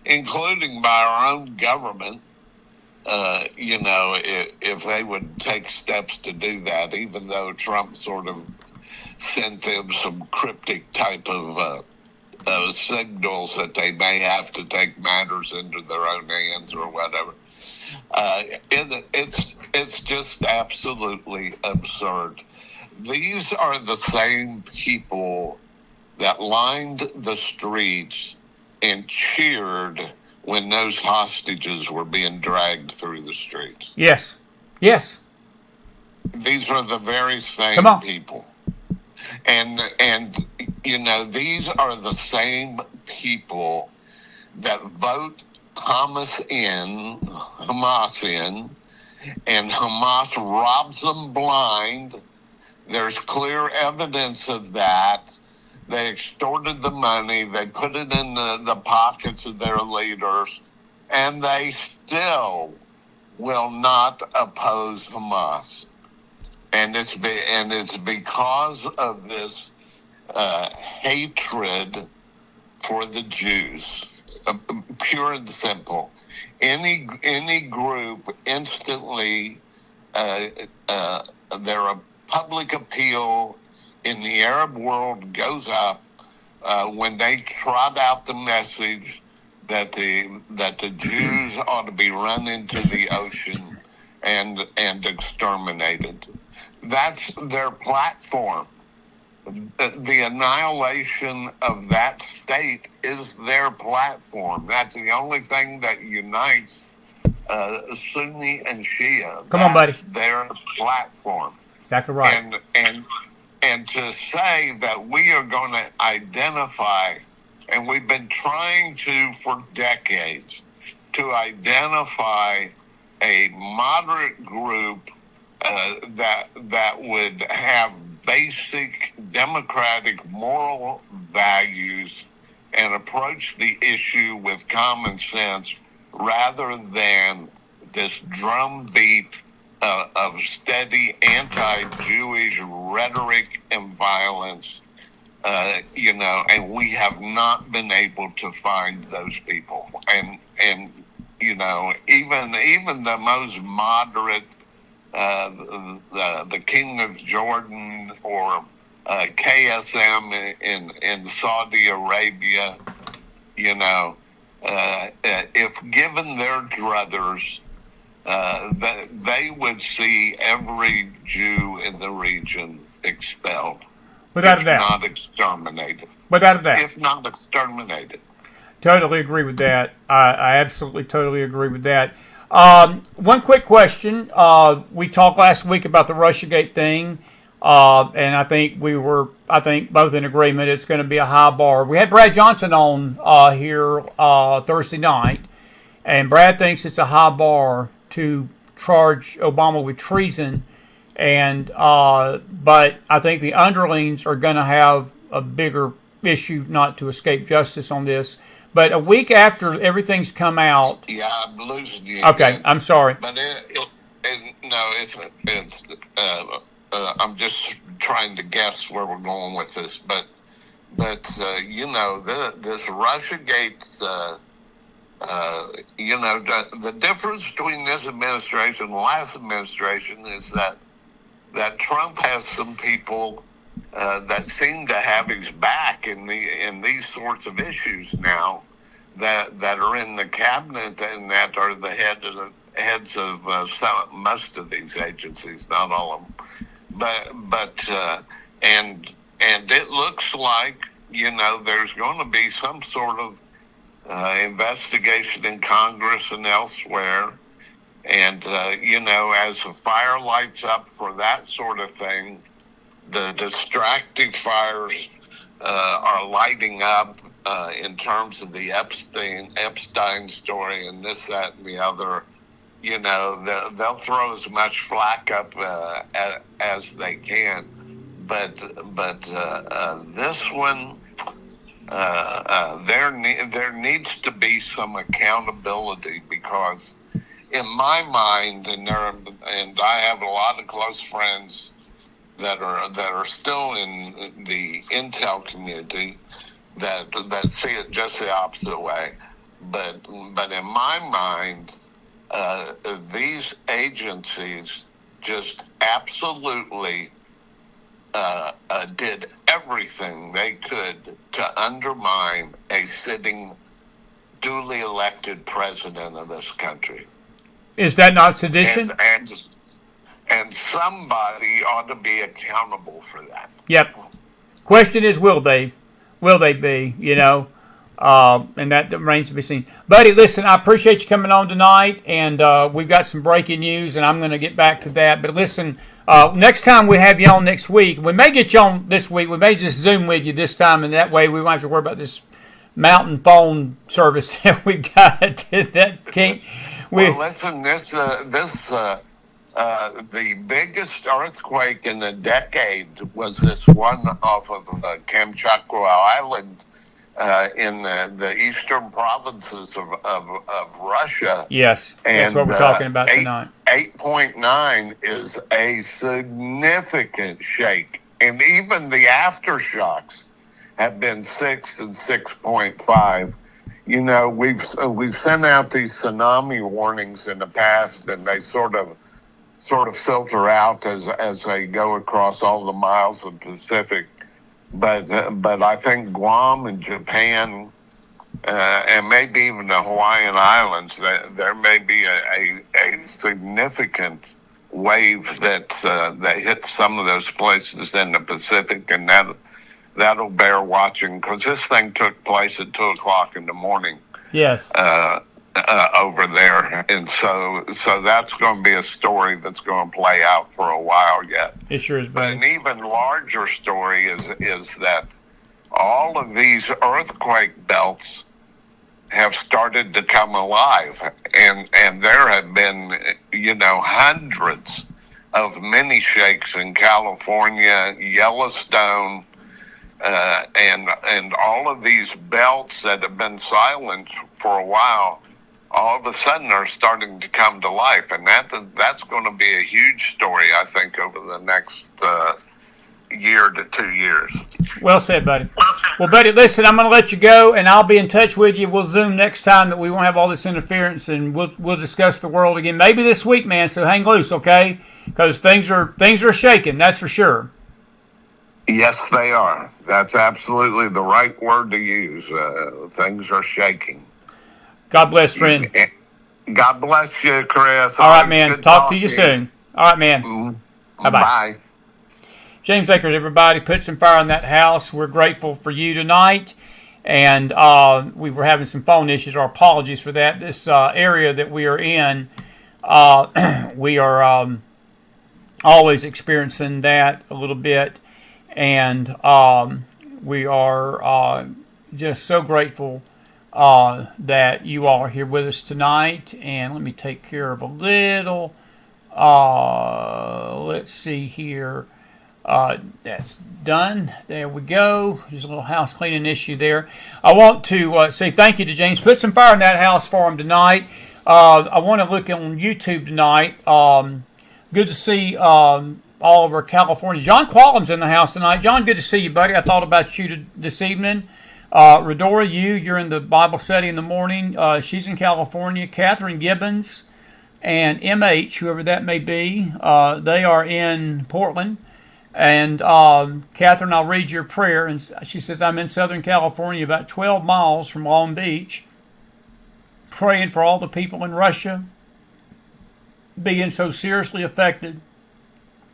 including by our own government. If they would take steps to do that, even though Trump sort of sent them some cryptic type of signals that they may have to take matters into their own hands or whatever. It's just absolutely absurd. These are the same people that lined the streets and cheered when those hostages were being dragged through the streets. Yes. These are the very same people. And these are the same people that vote Hamas in, and Hamas robs them blind. There's clear evidence of that. They extorted the money. They put it in the pockets of their leaders, and they still will not oppose Hamas. And it's because of this hatred for the Jews, pure and simple. Any group instantly, their public appeal in the Arab world goes up when they trot out the message that the Jews ought to be run into the ocean and exterminated. That's their platform. The annihilation of that state is their platform. That's the only thing that unites Sunni and Shia. Come on, buddy. That's their platform. Exactly right. And to say that we are going to identify, and we've been trying to for decades, to identify a moderate group that would have basic democratic moral values and approach the issue with common sense rather than this drumbeat of steady anti-Jewish rhetoric and violence, and we have not been able to find those people. And even the most moderate, the King of Jordan or KSM in Saudi Arabia, if given their druthers, they would see every Jew in the region expelled. Without a doubt. If not exterminated. Without a doubt. If not exterminated. Totally agree with that. I absolutely totally agree with that. One quick question. We talked last week about the Russiagate thing, and I think we were, both in agreement it's going to be a high bar. We had Brad Johnson on here Thursday night, and Brad thinks it's a high bar to charge Obama with treason, and but I think the underlings are going to have a bigger issue not to escape justice on this. But a week after everything's come out, yeah, I'm losing you. Okay, again. I'm sorry. But I'm just trying to guess where we're going with this. But this Russiagate. The difference between this administration and the last administration is that Trump has some people that seem to have his back in these sorts of issues now that are in the cabinet and that are the heads of most of these agencies, not all of them. But it looks like there's going to be some sort of investigation in Congress and elsewhere. And, as the fire lights up for that sort of thing, the distracting fires are lighting up in terms of the Epstein story and this, that, and the other. They'll throw as much flack up as they can. But this one, there needs to be some accountability, because in my mind, and I have a lot of close friends that are still in the intel community that see it just the opposite way. But in my mind, these agencies just absolutely did everything they could to undermine a sitting, duly elected president of this country. Is that not sedition? And somebody ought to be accountable for that. Yep. Question is, will they? Will they be? And that remains to be seen. Buddy, listen, I appreciate you coming on tonight, and we've got some breaking news, and I'm going to get back to that. But listen, next time we have you on next week, we may get you on this week. We may just Zoom with you this time, and that way we won't have to worry about this mountain phone service that we've got. Well, listen, the biggest earthquake in a decade was this one off of Kamchatka Island in the eastern provinces of Russia. Yes, that's what we're talking about tonight. 8.9 is a significant shake, and even the aftershocks have been 6 and 6.5. We've sent out these tsunami warnings in the past, and they sort of filter out as they go across all the miles of Pacific. but I think Guam and Japan, and maybe even the Hawaiian Islands, there may be a significant wave that hits some of those places in the Pacific, and that'll bear watching, because this thing took place at 2:00 in the morning. Yes. Over there, and so that's going to be a story that's going to play out for a while yet. It sure is. But an even larger story is that all of these earthquake belts have started to come alive, and there have been hundreds of mini shakes in California, Yellowstone, and all of these belts that have been silent for a while, all of a sudden are starting to come to life, and that's going to be a huge story, I think, over the next year to 2 years. Well said, buddy. Well, buddy, listen, I'm going to let you go, and I'll be in touch with you. We'll Zoom next time that we won't have all this interference, and we'll discuss the world again, maybe this week, man. So hang loose, okay? Because things are shaking, that's for sure. Yes, they are. That's absolutely the right word to use. Things are shaking. God bless, friend. God bless you, Chris. All right, man. Talk to you soon. All right, man. Bye-bye. Bye. James Akers, everybody, put some fire in that house. We're grateful for you tonight. And we were having some phone issues. Our apologies for that. This area that we are in, we are always experiencing that a little bit. And we are just so grateful that you all are here with us tonight. And let me take care of a little, let's see here. That's done. There we go. There's a little house cleaning issue there. I want to say thank you to James. Put some fire in that house for him tonight. I want to look on YouTube tonight. Good to see all of our California. John Quallen's in the house tonight. John, good to see you, buddy. I thought about you this evening. Redora, you're in the Bible study in the morning. She's in California. Catherine Gibbons and MH, whoever that may be, they are in Portland. And Catherine, I'll read your prayer. And she says, I'm in Southern California, about 12 miles from Long Beach, praying for all the people in Russia being so seriously affected,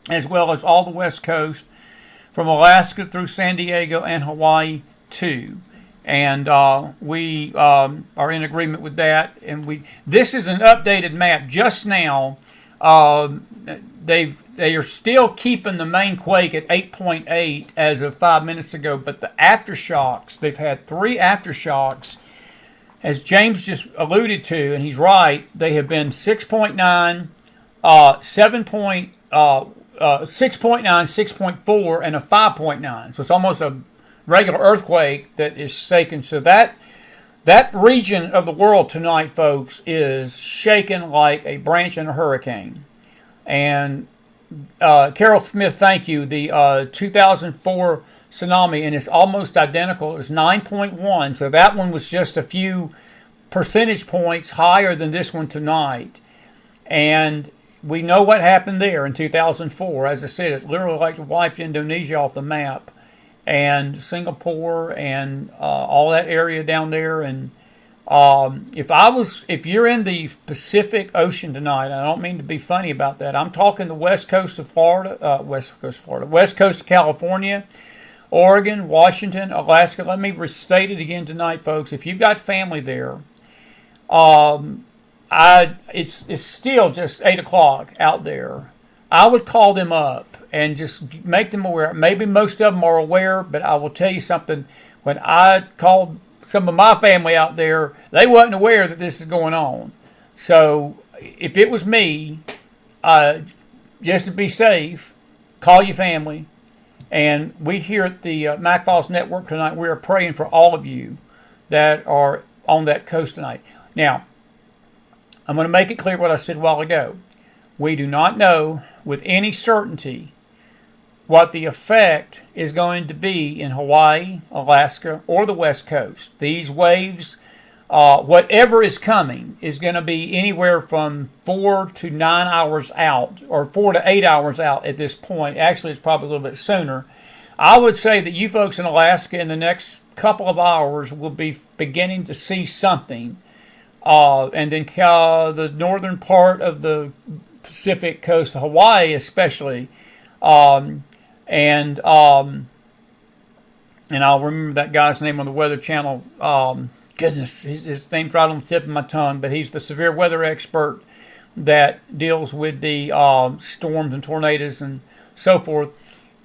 as well as all the West Coast, from Alaska through San Diego and Hawaii too. And we are in agreement with that. And this is an updated map. Just now, they are still keeping the main quake at 8.8 as of 5 minutes ago, but the aftershocks, they've had 3 aftershocks, as James just alluded to, and he's right, they have been 6.9, 6.9, 6.4, and a 5.9. So it's almost a regular earthquake that is shaking. So that region of the world tonight, folks, is shaken like a branch in a hurricane. And Carol Smith, thank you. The 2004 tsunami, and it's almost identical. It was 9.1, so that one was just a few percentage points higher than this one tonight. And we know what happened there in 2004. As I said, it literally like wiped Indonesia off the map, and Singapore, and all that area down there. And if you're in the Pacific Ocean tonight, I don't mean to be funny about that. I'm talking the west coast of Florida, west coast of California, Oregon, Washington, Alaska. Let me restate it again tonight, folks. If you've got family there, it's still just 8 o'clock out there. I would call them up and just make them aware. Maybe most of them are aware, but I will tell you something. When I called some of my family out there, they wasn't aware that this is going on. So if it was me, just to be safe, call your family. And we here at the McFiles Network tonight, we are praying for all of you that are on that coast tonight. Now, I'm going to make it clear what I said a while ago. We do not know with any certainty what the effect is going to be in Hawaii, Alaska, or the West Coast. These waves, whatever is coming, is going to be anywhere from 4 to 9 hours out, or 4 to 8 hours out at this point. Actually, it's probably a little bit sooner. I would say that you folks in Alaska in the next couple of hours will be beginning to see something. And then the northern part of the Pacific coast, Hawaii especially, and I'll remember that guy's name on the Weather Channel. Goodness, his name's right on the tip of my tongue, but he's the severe weather expert that deals with the storms and tornadoes and so forth.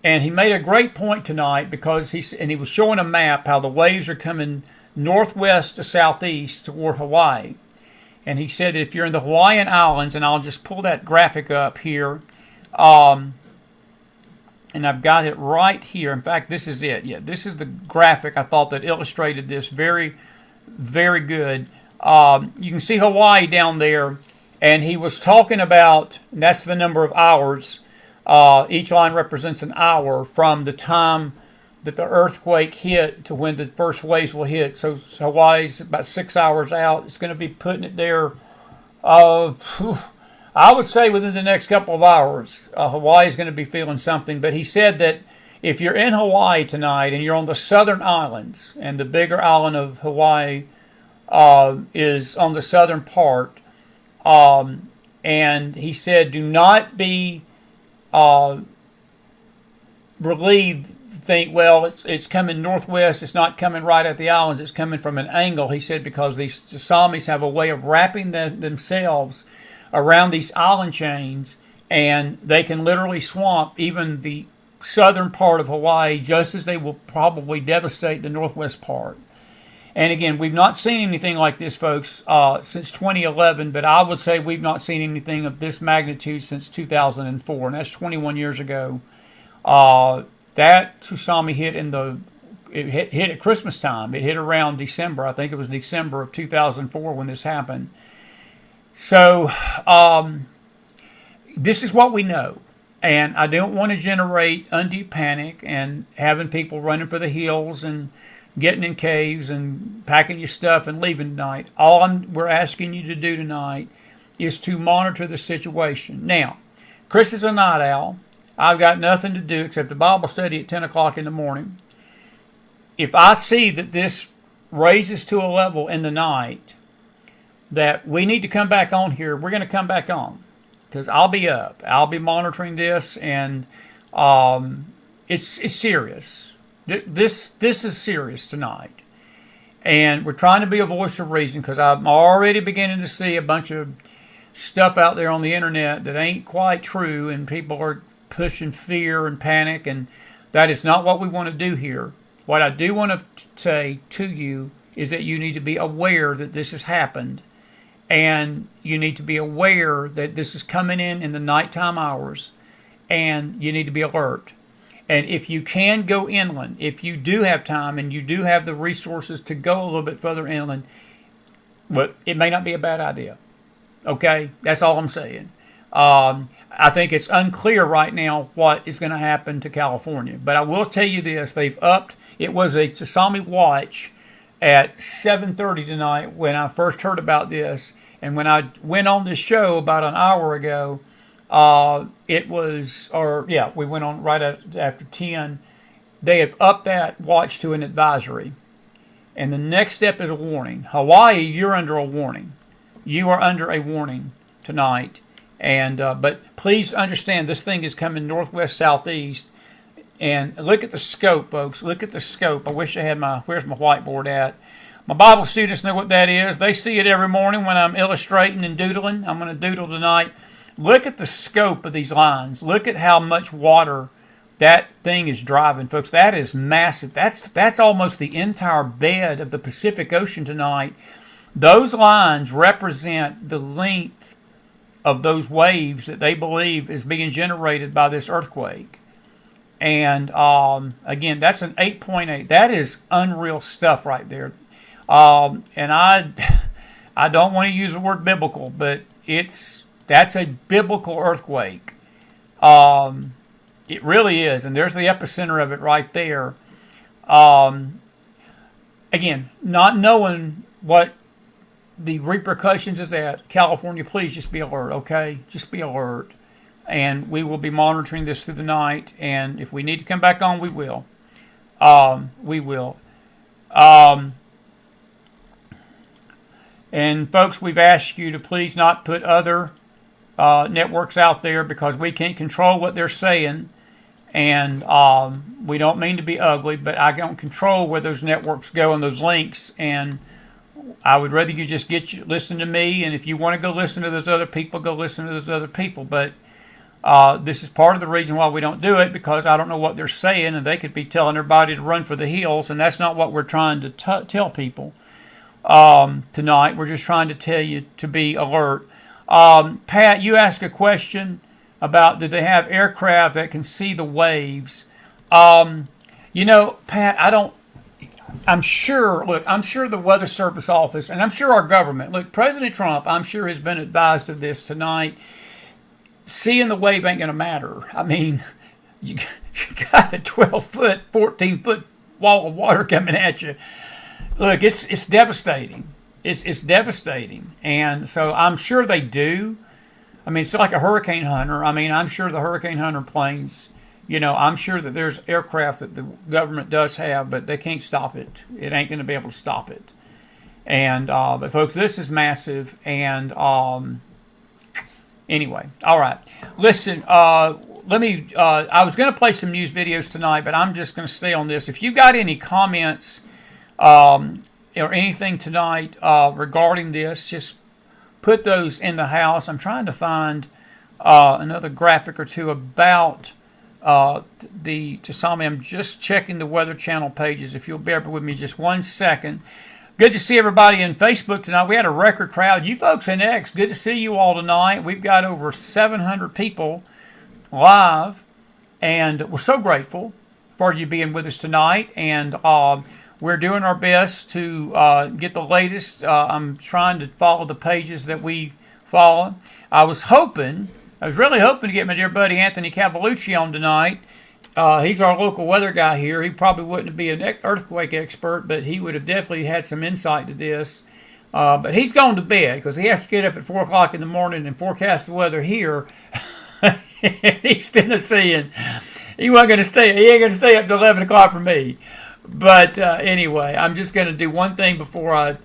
And he made a great point tonight because he was showing a map how the waves are coming northwest to southeast toward Hawaii. And he said that if you're in the Hawaiian Islands, and I'll just pull that graphic up here, and I've got it right here. In fact, this is it. Yeah, this is the graphic I thought that illustrated this very, very good. You can see Hawaii down there, and he was talking about, and that's the number of hours. Each line represents an hour from the time that the earthquake hit to when the first waves will hit. So Hawaii's about 6 hours out. It's going to be putting it there, I would say within the next couple of hours. Hawaii's going to be feeling something. But he said that if you're in Hawaii tonight and you're on the southern islands, and the bigger island of Hawaii is on the southern part, and he said do not be relieved, think, well, it's coming northwest, it's not coming right at the islands, it's coming from an angle. He said because these tsunamis have a way of wrapping themselves around these island chains, and they can literally swamp even the southern part of Hawaii just as they will probably devastate the northwest part. And again, we've not seen anything like this, folks, since 2011, but I would say we've not seen anything of this magnitude since 2004, and that's 21 years ago. That tsunami hit hit at Christmas time. It hit around December. I think it was December of 2004 when this happened. So this is what we know. And I don't want to generate undue panic and having people running for the hills and getting in caves and packing your stuff and leaving tonight. All we're asking you to do tonight is to monitor the situation. Now, Chris is a night owl. I've got nothing to do except a Bible study at 10 o'clock in the morning. If I see that this raises to a level in the night that we need to come back on here, we're going to come back on. Because I'll be up. I'll be monitoring this, and it's serious. This is serious tonight. And we're trying to be a voice of reason because I'm already beginning to see a bunch of stuff out there on the internet that ain't quite true, and people are pushing fear and panic, and that is not what we want to do here. What I do want to say to you is that you need to be aware that this has happened, and you need to be aware that this is coming in the nighttime hours, and you need to be alert. And if you can go inland, if you do have time and you do have the resources to go a little bit further inland, but it may not be a bad idea. Okay? That's all I'm saying. I think it's unclear right now what is going to happen to California. But I will tell you this. They've upped. It was a tsunami watch at 7:30 tonight when I first heard about this. And when I went on this show about an hour ago, we went on right after 10. They have upped that watch to an advisory. And the next step is a warning. Hawaii, you're under a warning. You are under a warning tonight. And but please understand, this thing is coming northwest, southeast. And look at the scope, folks. Look at the scope. I wish I had where's my whiteboard at? My Bible students know what that is. They see it every morning when I'm illustrating and doodling. I'm going to doodle tonight. Look at the scope of these lines. Look at how much water that thing is driving, folks. That is massive. That's almost the entire bed of the Pacific Ocean tonight. Those lines represent the length of those waves that they believe is being generated by this earthquake. And again, that's an 8.8. That is unreal stuff right there. And I don't want to use the word biblical, but that's a biblical earthquake. It really is, and there's the epicenter of it right there. Again, not knowing what the repercussions is at California, please just be alert, okay? Just be alert. and we will be monitoring this through the night. And if we need to come back on, we will. We will. And folks, we've asked you to please not put other networks out there because we can't control what they're saying. And we don't mean to be ugly, but I don't control where those networks go and those links. And I would rather you just listen to me. And if you want to go listen to those other people, go listen to those other people. But this is part of the reason why we don't do it, because I don't know what they're saying, and they could be telling everybody to run for the hills, and that's not what we're trying to tell people tonight. We're just trying to tell you to be alert. Pat, you asked a question about do they have aircraft that can see the waves. Pat, I'm sure the Weather Service Office, and I'm sure our government, look, President Trump, I'm sure has been advised of this tonight. Seeing the wave ain't going to matter. I mean, you got a 12-foot, 14-foot wall of water coming at you. Look, it's devastating. It's devastating. And so I'm sure they do. I mean, it's like a hurricane hunter. I mean, I'm sure the hurricane hunter planes, I'm sure that there's aircraft that the government does have, but they can't stop it. It ain't going to be able to stop it. And, but folks, this is massive. And, anyway, all right. Listen, I was going to play some news videos tonight, but I'm just going to stay on this. If you've got any comments or anything tonight regarding this, just put those in the house. I'm trying to find another graphic or two about the tsunami. I'm just checking the Weather Channel pages. If you'll bear with me just 1 second. Good to see everybody in Facebook tonight. We had a record crowd. You folks in X, good to see you all tonight. We've got over 700 people live, and we're so grateful for you being with us tonight. And we're doing our best to get the latest. I'm trying to follow the pages that we follow. I was really hoping to get my dear buddy Anthony Cavalucci on tonight. He's our local weather guy here. He probably wouldn't be an earthquake expert, but he would have definitely had some insight to this. But he's gone to bed because he has to get up at 4 o'clock in the morning and forecast the weather here in East Tennessee. And he ain't going to stay up to 11 o'clock for me. But anyway, I'm just going to do one thing before I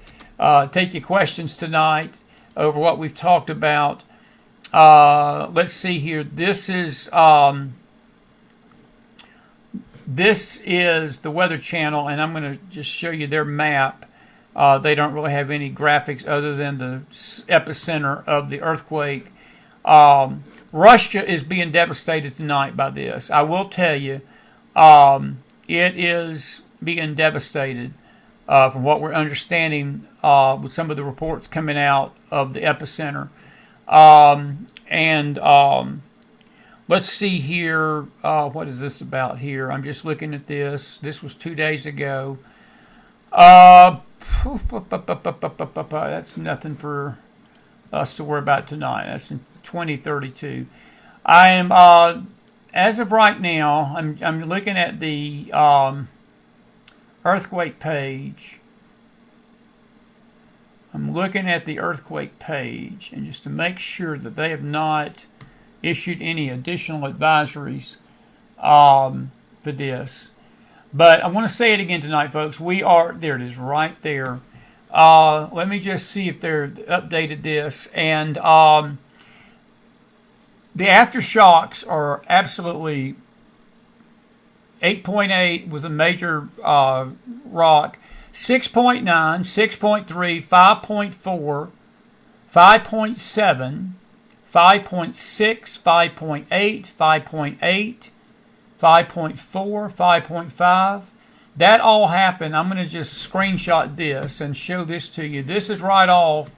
take your questions tonight over what we've talked about. Let's see here. This is the Weather Channel, and I'm going to just show you their map. They don't really have any graphics other than the epicenter of the earthquake. Russia is being devastated tonight by this. I will tell you, it is being devastated from what we're understanding with some of the reports coming out of the epicenter. Let's see here. What is this about here? I'm just looking at this. This was 2 days ago. That's nothing for us to worry about tonight. That's in 2032. I am, as of right now, I'm looking at the earthquake page. I'm looking at the earthquake page, and just to make sure that they have not issued any additional advisories for this. But I want to say it again tonight, folks. There it is right there. Let me just see if they're updated this. And the aftershocks are absolutely 8.8 was a major rock, 6.9, 6.3, 5.4, 5.7, 5.6, 5.8, 5.8, 5.4, 5.5. That all happened. I'm going to just screenshot this and show this to you. This is right off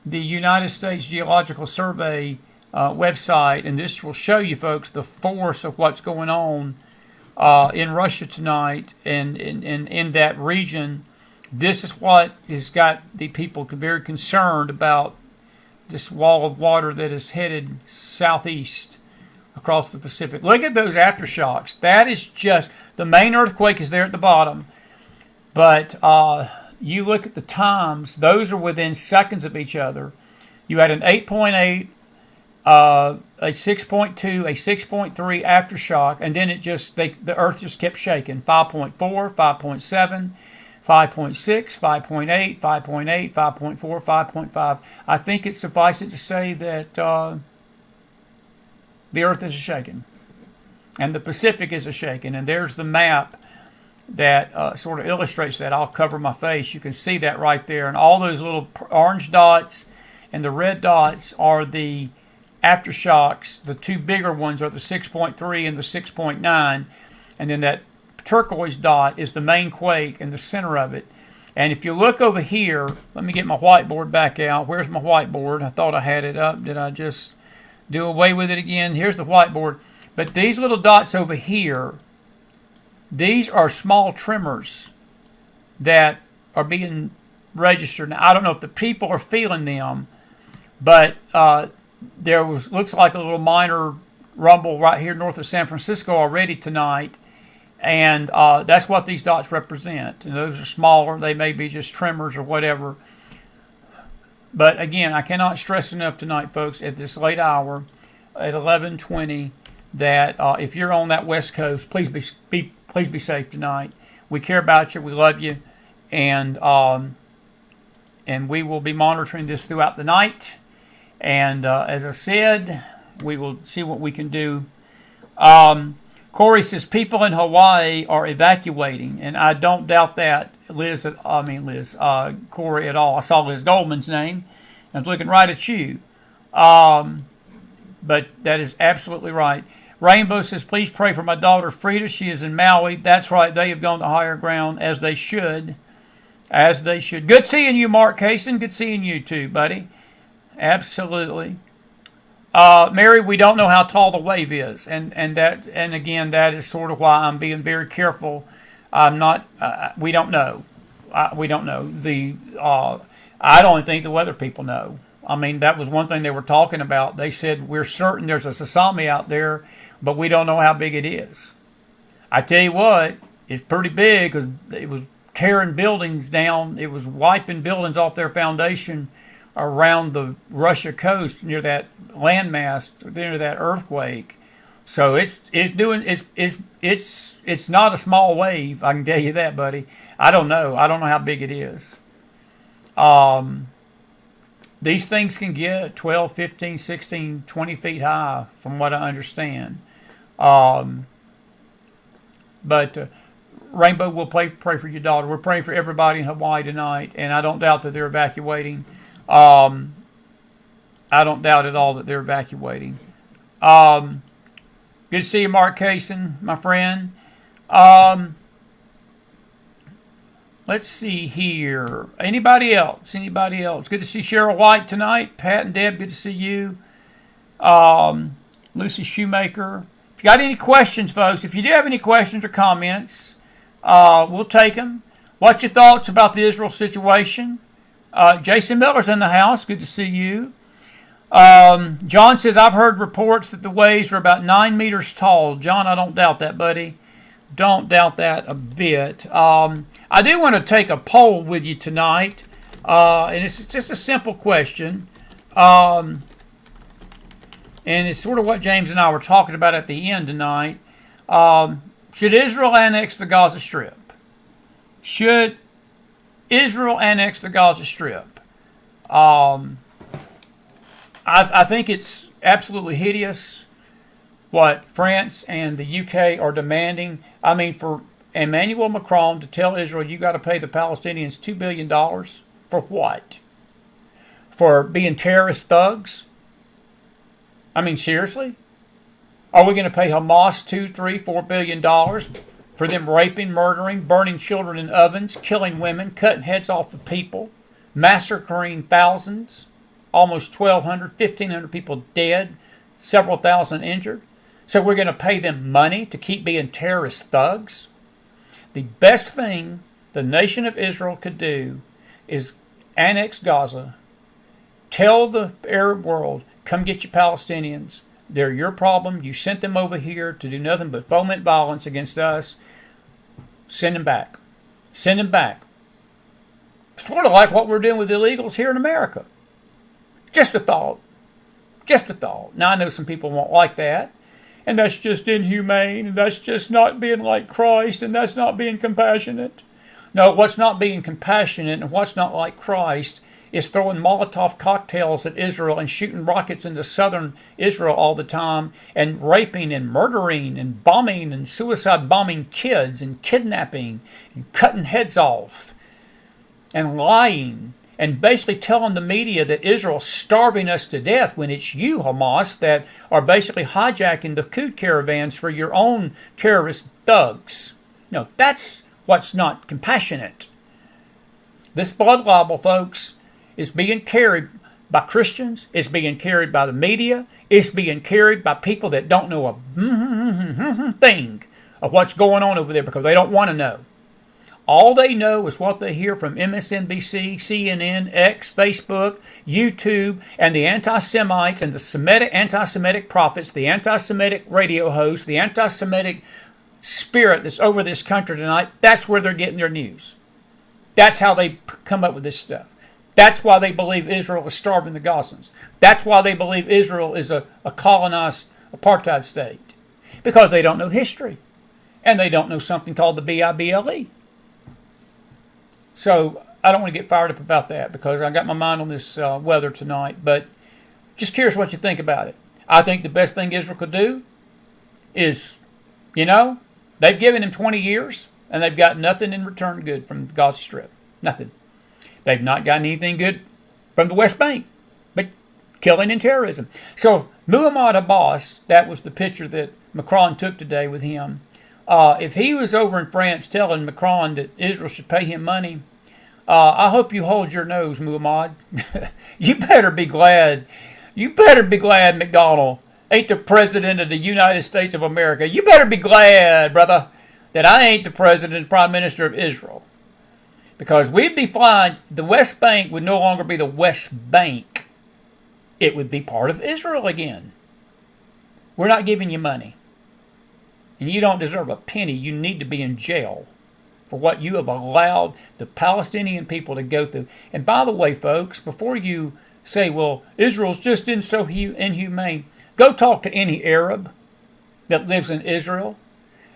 the United States Geological Survey website, and this will show you folks the force of what's going on in Russia tonight and in that region. This is what has got the people very concerned about this wall of water that is headed southeast across the Pacific. Look at those aftershocks. That is just, the main earthquake is there at the bottom, but you look at the times, those are within seconds of each other. You had an 8.8 a 6.2, a 6.3 aftershock, and then the Earth just kept shaking. 5.4, 5.7, 5.6, 5.8, 5.8, 5.4, 5.5. I think it suffices to say that the Earth is shaking, and the Pacific is shaking. And there's the map that sort of illustrates that. I'll cover my face. You can see that right there. And all those little orange dots and the red dots are the aftershocks. The two bigger ones are the 6.3 and the 6.9. And then that turquoise dot is the main quake in the center of it. And if you look over here, let me get my whiteboard back out. Where's my whiteboard? I thought I had it up. Did I just do away with it again? Here's the whiteboard. But these little dots over here, these are small tremors that are being registered. Now, I don't know if the people are feeling them, but looks like a little minor rumble right here north of San Francisco already tonight. And that's what these dots represent. And those are smaller. They may be just tremors or whatever. But again, I cannot stress enough tonight, folks, at this late hour, at 11:20, that if you're on that West Coast, please be safe tonight. We care about you. We love you, and we will be monitoring this throughout the night. And as I said, we will see what we can do. Corey says people in Hawaii are evacuating, and I don't doubt that, Corey at all. I saw Liz Goldman's name. I was looking right at you. But that is absolutely right. Rainbow says, please pray for my daughter Frida. She is in Maui. That's right. They have gone to higher ground, as they should. As they should. Good seeing you, Mark Kaysen. Good seeing you too, buddy. Absolutely. Mary, we don't know how tall the wave is, and again, that is sort of why I'm being very careful. I'm not. We don't know. We don't know. I don't think the weather people know. I mean, that was one thing they were talking about. They said we're certain there's a tsunami out there, but we don't know how big it is. I tell you what, it's pretty big because it was tearing buildings down. It was wiping buildings off their foundation around the Russia coast near that landmass, near that earthquake. So it's not a small wave. I can tell you that, buddy. I don't know how big it is. These things can get 12, 15, 16, 20 feet high, from what I understand. But Rainbow, we'll pray for your daughter. We're praying for everybody in Hawaii tonight, and I don't doubt that they're evacuating. I don't doubt at all that they're evacuating. Good to see you, Mark Kaysen, my friend. Let's see here. Anybody else? Good to see Cheryl White tonight. Pat and Deb, good to see you. Lucy Shoemaker. If you got any questions, folks, if you do have any questions or comments, we'll take them. What's your thoughts about the Israel situation? Jason Miller's in the house. Good to see you. John says, I've heard reports that the waves are about 9 meters tall. John, I don't doubt that, buddy. Don't doubt that a bit. I do want to take a poll with you tonight, and it's just a simple question. And it's sort of what James and I were talking about at the end tonight. Should Israel annex the Gaza Strip? Should Israel annex the Gaza Strip? I think it's absolutely hideous what France and the UK are demanding. I mean, for Emmanuel Macron to tell Israel, you got to pay the Palestinians $2 billion for what? For being terrorist thugs? I mean, seriously? Are we going to pay Hamas $2, $3, $4 billion for them raping, murdering, burning children in ovens, killing women, cutting heads off of people, massacring thousands, almost 1,200, 1,500 people dead, several thousand injured? So we're going to pay them money to keep being terrorist thugs? The best thing the nation of Israel could do is annex Gaza, tell the Arab world, come get your Palestinians. They're your problem. You sent them over here to do nothing but foment violence against us. Send them back. Send them back. Sort of like what we're doing with illegals here in America. Just a thought. Just a thought. Now, I know some people won't like that, and that's just inhumane, and that's just not being like Christ, and that's not being compassionate. No, what's not being compassionate and what's not like Christ is throwing Molotov cocktails at Israel and shooting rockets into southern Israel all the time and raping and murdering and bombing and suicide bombing kids and kidnapping and cutting heads off and lying and basically telling the media that Israel's starving us to death when it's you, Hamas, that are basically hijacking the food caravans for your own terrorist thugs. No, that's what's not compassionate. This blood libel, folks, is being carried by Christians. It's being carried by the media. It's being carried by people that don't know a thing of what's going on over there because they don't want to know. All they know is what they hear from MSNBC, CNN, X, Facebook, YouTube, and the anti-Semites and the anti-Semitic prophets, the anti-Semitic radio hosts, the anti-Semitic spirit that's over this country tonight. That's where they're getting their news. That's how they come up with this stuff. That's why they believe Israel is starving the Gazans. That's why they believe Israel is a colonized apartheid state. Because they don't know history. And they don't know something called the Bible. So I don't want to get fired up about that because I got my mind on this weather tonight. But just curious what you think about it. I think the best thing Israel could do is, they've given him 20 years and they've got nothing in return good from the Gaza Strip. Nothing. They've not gotten anything good from the West Bank, but killing and terrorism. So Muhammad Abbas, that was the picture that Macron took today with him. If he was over in France telling Macron that Israel should pay him money, I hope you hold your nose, Muhammad. You better be glad. You better be glad McDonald ain't the president of the United States of America. You better be glad, brother, that I ain't the president and prime minister of Israel. Because we'd be fine. The West Bank would no longer be the West Bank. It would be part of Israel again. We're not giving you money. And you don't deserve a penny. You need to be in jail for what you have allowed the Palestinian people to go through. And by the way, folks, before you say, well, Israel's just so inhumane, go talk to any Arab that lives in Israel.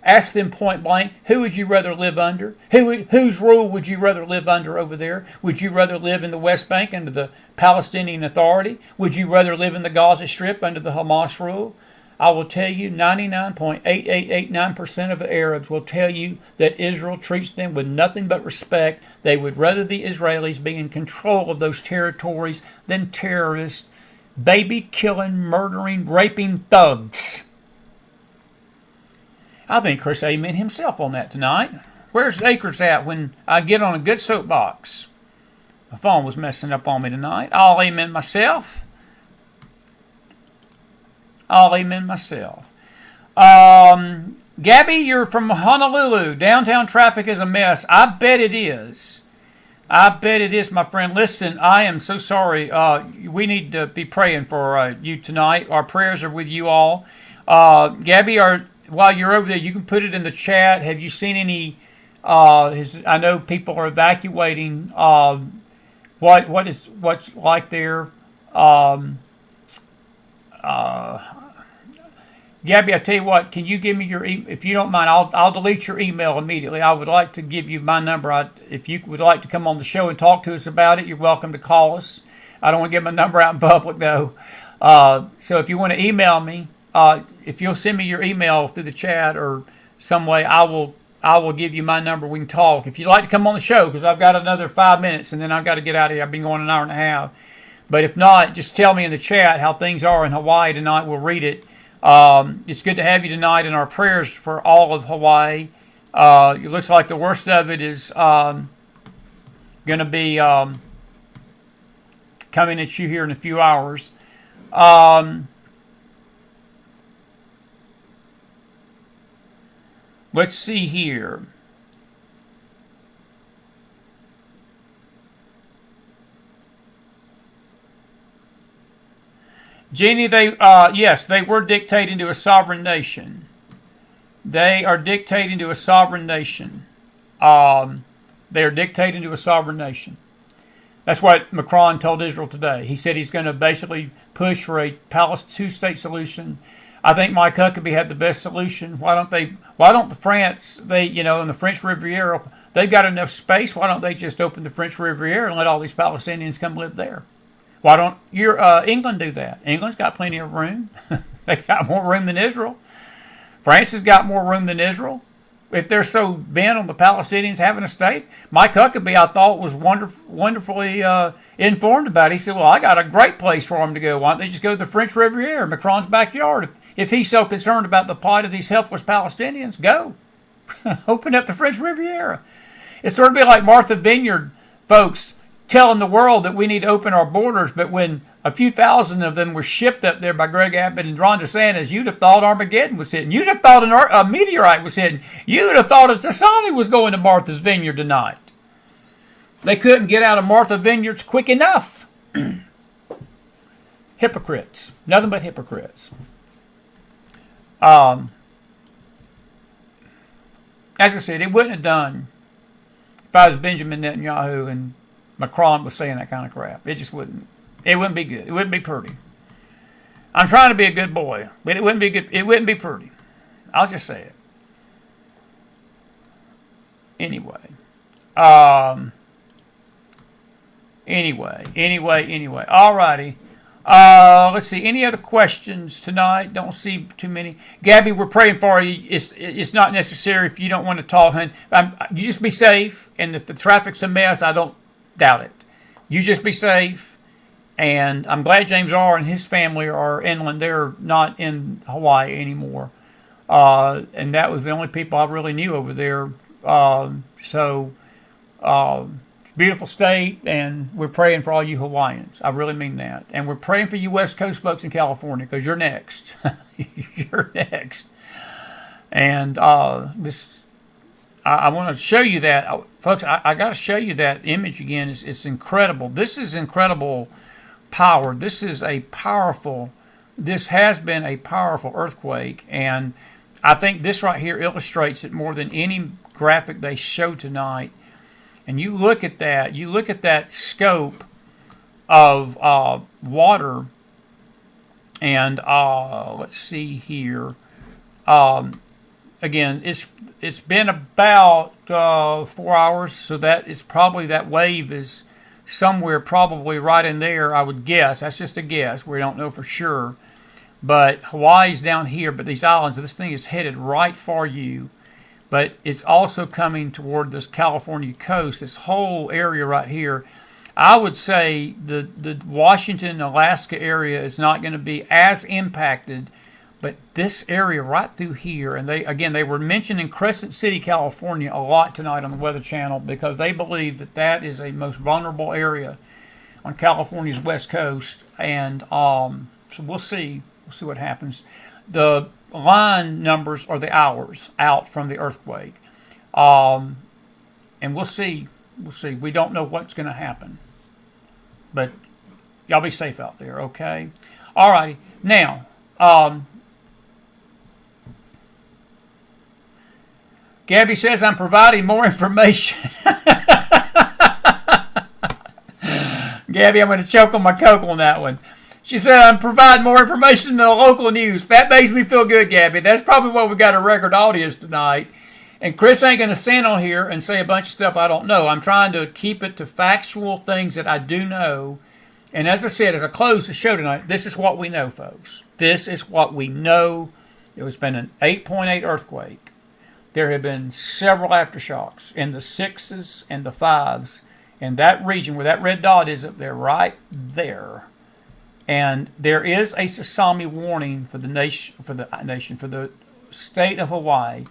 Ask them point blank, who would you rather live under? Whose rule would you rather live under over there? Would you rather live in the West Bank under the Palestinian Authority? Would you rather live in the Gaza Strip under the Hamas rule? I will tell you 99.8889% of the Arabs will tell you that Israel treats them with nothing but respect. They would rather the Israelis be in control of those territories than terrorists, baby-killing, murdering, raping thugs. I think Chris amen himself on that tonight. Where's Akers at when I get on a good soapbox? My phone was messing up on me tonight. I'll amen myself. Gabby, you're from Honolulu. Downtown traffic is a mess. I bet it is. My friend. Listen, I am so sorry. We need to be praying for you tonight. Our prayers are with you all. Gabby, while you're over there, you can put it in the chat. Have you seen any? I know people are evacuating. What's like there? Gabby, I tell you what. Can you give me your if you don't mind? I'll delete your email immediately. I would like to give you my number. If you would like to come on the show and talk to us about it, you're welcome to call us. I don't want to give my number out in public though. So if you want to email me. If you'll send me your email through the chat or some way, I will give you my number. We can talk. If you'd like to come on the show, because I've got another 5 minutes and then I've got to get out of here. I've been going an hour and a half. But if not, just tell me in the chat how things are in Hawaii tonight. We'll read it. It's good to have you tonight in our prayers for all of Hawaii. It looks like the worst of it is going to be coming at you here in a few hours. Let's see here. Jeannie, yes, they were dictating to a sovereign nation. They are dictating to a sovereign nation. They are dictating to a sovereign nation. That's what Macron told Israel today. He said he's going to basically push for a two-state solution. I think Mike Huckabee had the best solution. Why don't the France, in the French Riviera, they've got enough space. Why don't they just open the French Riviera and let all these Palestinians come live there? Why don't England do that? England's got plenty of room. They got more room than Israel. France has got more room than Israel. If they're so bent on the Palestinians having a state, Mike Huckabee, I thought, was wonderfully informed about it. He said, well, I got a great place for them to go. Why don't they just go to the French Riviera, Macron's backyard? If he's so concerned about the plight of these helpless Palestinians, go. Open up the French Riviera. It's sort of be like Martha Vineyard folks telling the world that we need to open our borders, but when a few thousand of them were shipped up there by Greg Abbott and Ron DeSantis, you'd have thought Armageddon was hitting. You'd have thought a meteorite was hitting. You'd have thought a tsunami was going to Martha's Vineyard tonight. They couldn't get out of Martha Vineyards quick enough. Hypocrites. Nothing but hypocrites. As I said, it wouldn't have done if I was Benjamin Netanyahu and Macron was saying that kind of crap. It just wouldn't. It wouldn't be good. It wouldn't be pretty. I'm trying to be a good boy, but it wouldn't be good. It wouldn't be pretty. I'll just say it. Anyway. Anyway. Alrighty. Let's see. Any other questions tonight? Don't see too many. Gabby, we're praying for you. It's not necessary if you don't want to talk. You just be safe. And if the traffic's a mess, I don't doubt it. You just be safe. And I'm glad James R. and his family are inland. They're not in Hawaii anymore. And that was the only people I really knew over there. Beautiful state, and we're praying for all you Hawaiians. I really mean that. And we're praying for you West Coast folks in California, because you're next. You're next. And I want to show you that. Folks, I got to show you that image again. It's incredible. This is incredible power. This has been a powerful earthquake. And I think this right here illustrates it more than any graphic they show tonight. And you look at that scope of water, and let's see here. Again, it's been about 4 hours, so that wave is somewhere probably right in there, I would guess. That's just a guess. We don't know for sure. But Hawaii's down here, but these islands, this thing is headed right for you. But it's also coming toward this California coast, this whole area right here. I would say the Washington, Alaska area is not going to be as impacted, but this area right through here, and they were mentioning Crescent City, California a lot tonight on the Weather Channel, because they believe that is a most vulnerable area on California's west coast. And so we'll see what happens. The line numbers are the hours out from the earthquake. And we'll see. We don't know what's going to happen. But y'all be safe out there, okay? All righty. Now, Gabby says I'm providing more information. Gabby, I'm going to choke on my coke on that one. She said, I'm providing more information than the local news. That makes me feel good, Gabby. That's probably why we got a record audience tonight. And Chris ain't going to stand on here and say a bunch of stuff I don't know. I'm trying to keep it to factual things that I do know. And as I said, as I close the show tonight, this is what we know, folks. This is what we know. It was been an 8.8 earthquake. There have been several aftershocks in the 6s and the 5s. In that region where that red dot is up there, right there. And there is a tsunami warning for the state of Hawaii.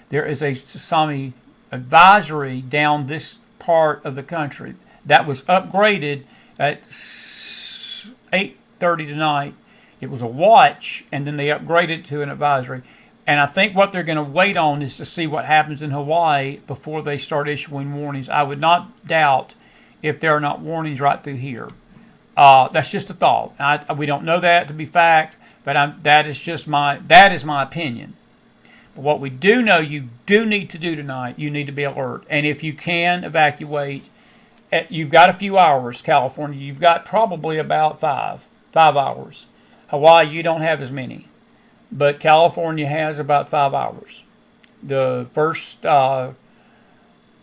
There is a tsunami advisory down this part of the country that was upgraded at 8:30 tonight. It was a watch, and then they upgraded to an advisory. And I think what they're going to wait on is to see what happens in Hawaii before they start issuing warnings. I would not doubt if there are not warnings right through here. That's just a thought. We don't know that to be fact, but that is my opinion. But what we do know you do need to do tonight, you need to be alert. And if you can evacuate, You've got a few hours, California. You've got probably about 5 hours. Hawaii, you don't have as many. But California has about 5 hours. The first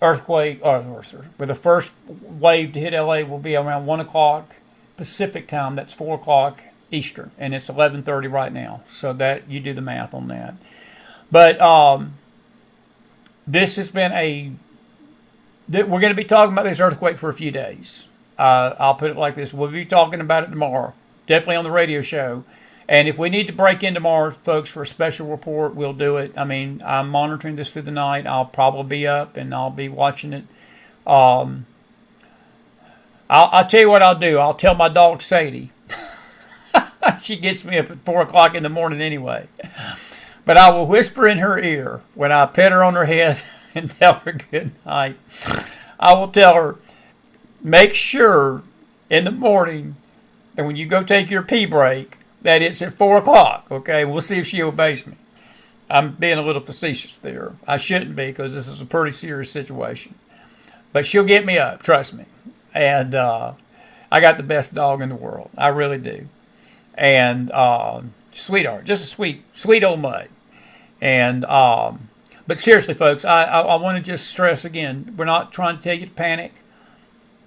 earthquake, with the first wave to hit LA will be around 1 o'clock Pacific time. That's 4 o'clock Eastern. And it's 11:30 right now. So that you do the math on that. But this has been we're going to be talking about this earthquake for a few days. I'll put it like this. We'll be talking about it tomorrow. Definitely on the radio show. And if we need to break in tomorrow, folks, for a special report, we'll do it. I mean, I'm monitoring this through the night. I'll probably be up and I'll be watching it. I'll tell you what I'll do. I'll tell my dog Sadie. She gets me up at 4 o'clock in the morning anyway. But I will whisper in her ear when I pet her on her head and tell her good night. I will tell her, make sure in the morning that when you go take your pee break, that it's at 4 o'clock, okay? We'll see if she obeys me. I'm being a little facetious there. I shouldn't be, because this is a pretty serious situation. But she'll get me up, trust me. And I got the best dog in the world. I really do. And sweetheart, just a sweet old mutt. And but seriously, folks, I want to just stress again, we're not trying to tell you to panic.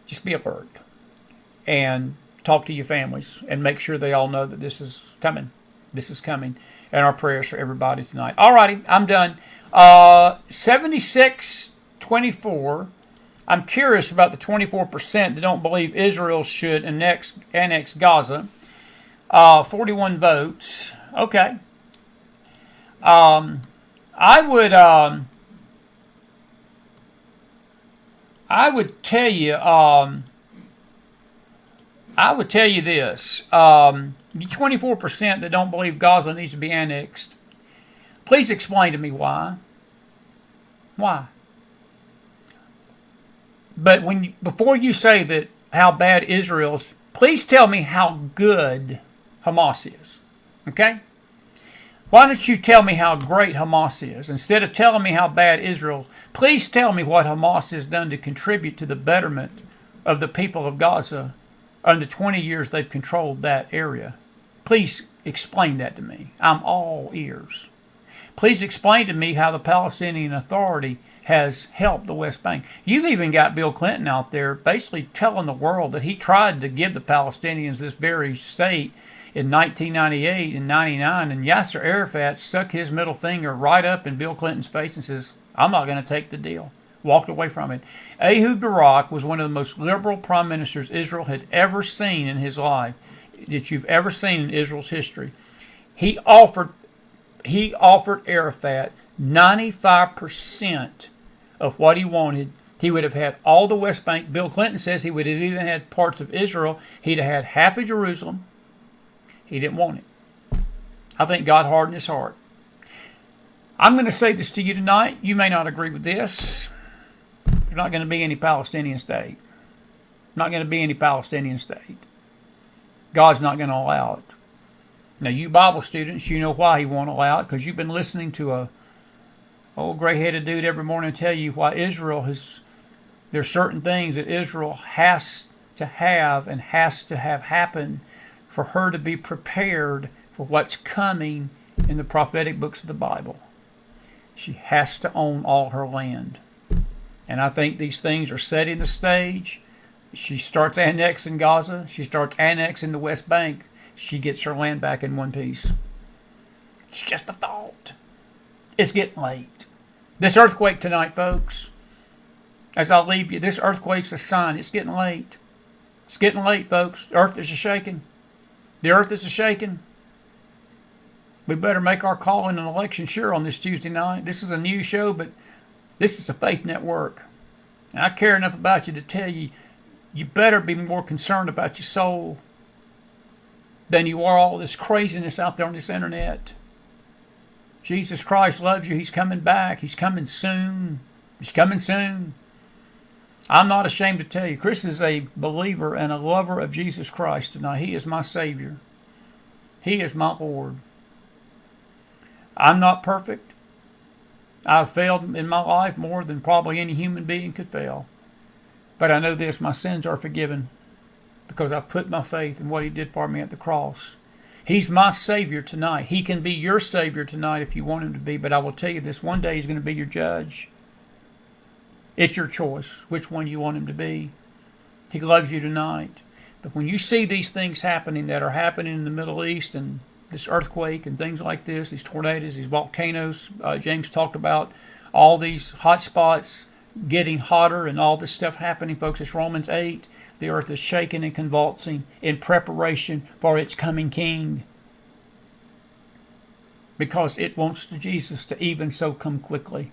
Just be alert. And talk to your families and make sure they all know that this is coming. This is coming. And our prayers for everybody tonight. All righty, I'm done. 76-24. I'm curious about the 24% that don't believe Israel should annex Gaza. 41 votes. Okay. I would tell you. I would tell you this. The 24% that don't believe Gaza needs to be annexed. Please explain to me why. Why? But before you say that how bad Israel's, please tell me how good Hamas is. Okay? Why don't you tell me how great Hamas is? Instead of telling me how bad Israel, please tell me what Hamas has done to contribute to the betterment of the people of Gaza in the 20 years they've controlled that area. Please explain that to me. I'm all ears. Please explain to me how the Palestinian Authority has helped the West Bank. You've even got Bill Clinton out there basically telling the world that he tried to give the Palestinians this very state in 1998 and 99, and Yasser Arafat stuck his middle finger right up in Bill Clinton's face and says, I'm not going to take the deal. Walked away from it. Ehud Barak was one of the most liberal prime ministers Israel had ever seen in his life, that you've ever seen in Israel's history. He offered Arafat 95% of what he wanted. He would have had all the West Bank. Bill Clinton says he would have even had parts of Israel. He'd have had half of Jerusalem. He didn't want it. I think God hardened his heart. I'm going to say this to you tonight. You may not agree with this. There's not going to be any Palestinian state. Not going to be any Palestinian state. God's not going to allow it. Now, you Bible students, you know why he won't allow it, because you've been listening to a old gray-headed dude every morning tell you why there's certain things that Israel has to have and has to have happen for her to be prepared for what's coming in the prophetic books of the Bible. She has to own all her land. And I think these things are setting the stage. She starts annexing Gaza. She starts annexing the West Bank. She gets her land back in one piece. It's just a thought. It's getting late. This earthquake tonight, folks, as I leave you, this earthquake's a sign. It's getting late. It's getting late, folks. The earth is a-shaking. The earth is a-shaking. We better make our call in an election sure on this Tuesday night. This is a news show, but this is a faith network. And I care enough about you to tell you, you better be more concerned about your soul than you are all this craziness out there on this internet. Jesus Christ loves you. He's coming back. He's coming soon. He's coming soon. I'm not ashamed to tell you, Chris is a believer and a lover of Jesus Christ tonight. He is my Savior. He is my Lord. I'm not perfect. I've failed in my life more than probably any human being could fail. But I know this, my sins are forgiven because I've put my faith in what he did for me at the cross. He's my Savior tonight. He can be your Savior tonight if you want him to be. But I will tell you this, one day he's going to be your judge. It's your choice which one you want him to be. He loves you tonight. But when you see these things happening that are happening in the Middle East and this earthquake and things like this, these tornadoes, these volcanoes, James talked about all these hot spots getting hotter and all this stuff happening, folks. It's Romans 8. The earth is shaking and convulsing in preparation for its coming king. Because it wants Jesus to even so come quickly.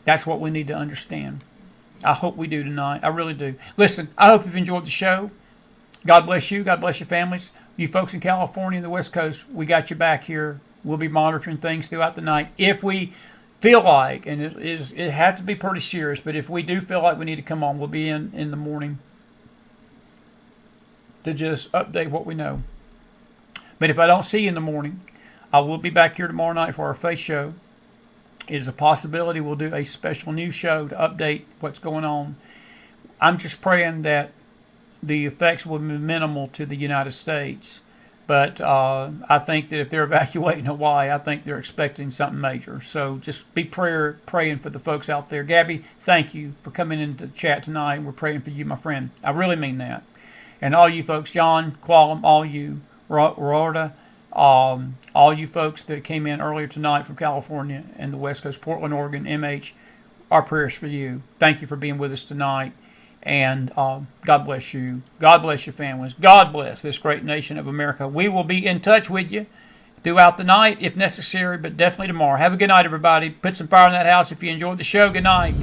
That's what we need to understand. I hope we do tonight. I really do. Listen, I hope you've enjoyed the show. God bless you. God bless your families. You folks in California and the West Coast, we got your back here. We'll be monitoring things throughout the night. If we feel like, and it had to be pretty serious, but if we do feel like we need to come on, we'll be in the morning to just update what we know. But if I don't see you in the morning, I will be back here tomorrow night for our Faith Show. It is a possibility we'll do a special news show to update what's going on. I'm just praying that the effects will be minimal to the United States. But I think that if they're evacuating Hawaii, I think they're expecting something major. So just be praying for the folks out there. Gabby, thank you for coming into the chat tonight. And we're praying for you, my friend. I really mean that. And all you folks, John, Qualum, all you, Rhoda, all you folks that came in earlier tonight from California and the West Coast, Portland, Oregon, MH, our prayers for you. Thank you for being with us tonight. And God bless you. God bless your families. God bless this great nation of America. We will be in touch with you throughout the night if necessary, but definitely tomorrow. Have a good night, everybody. Put some fire in that house if you enjoyed the show. Good night.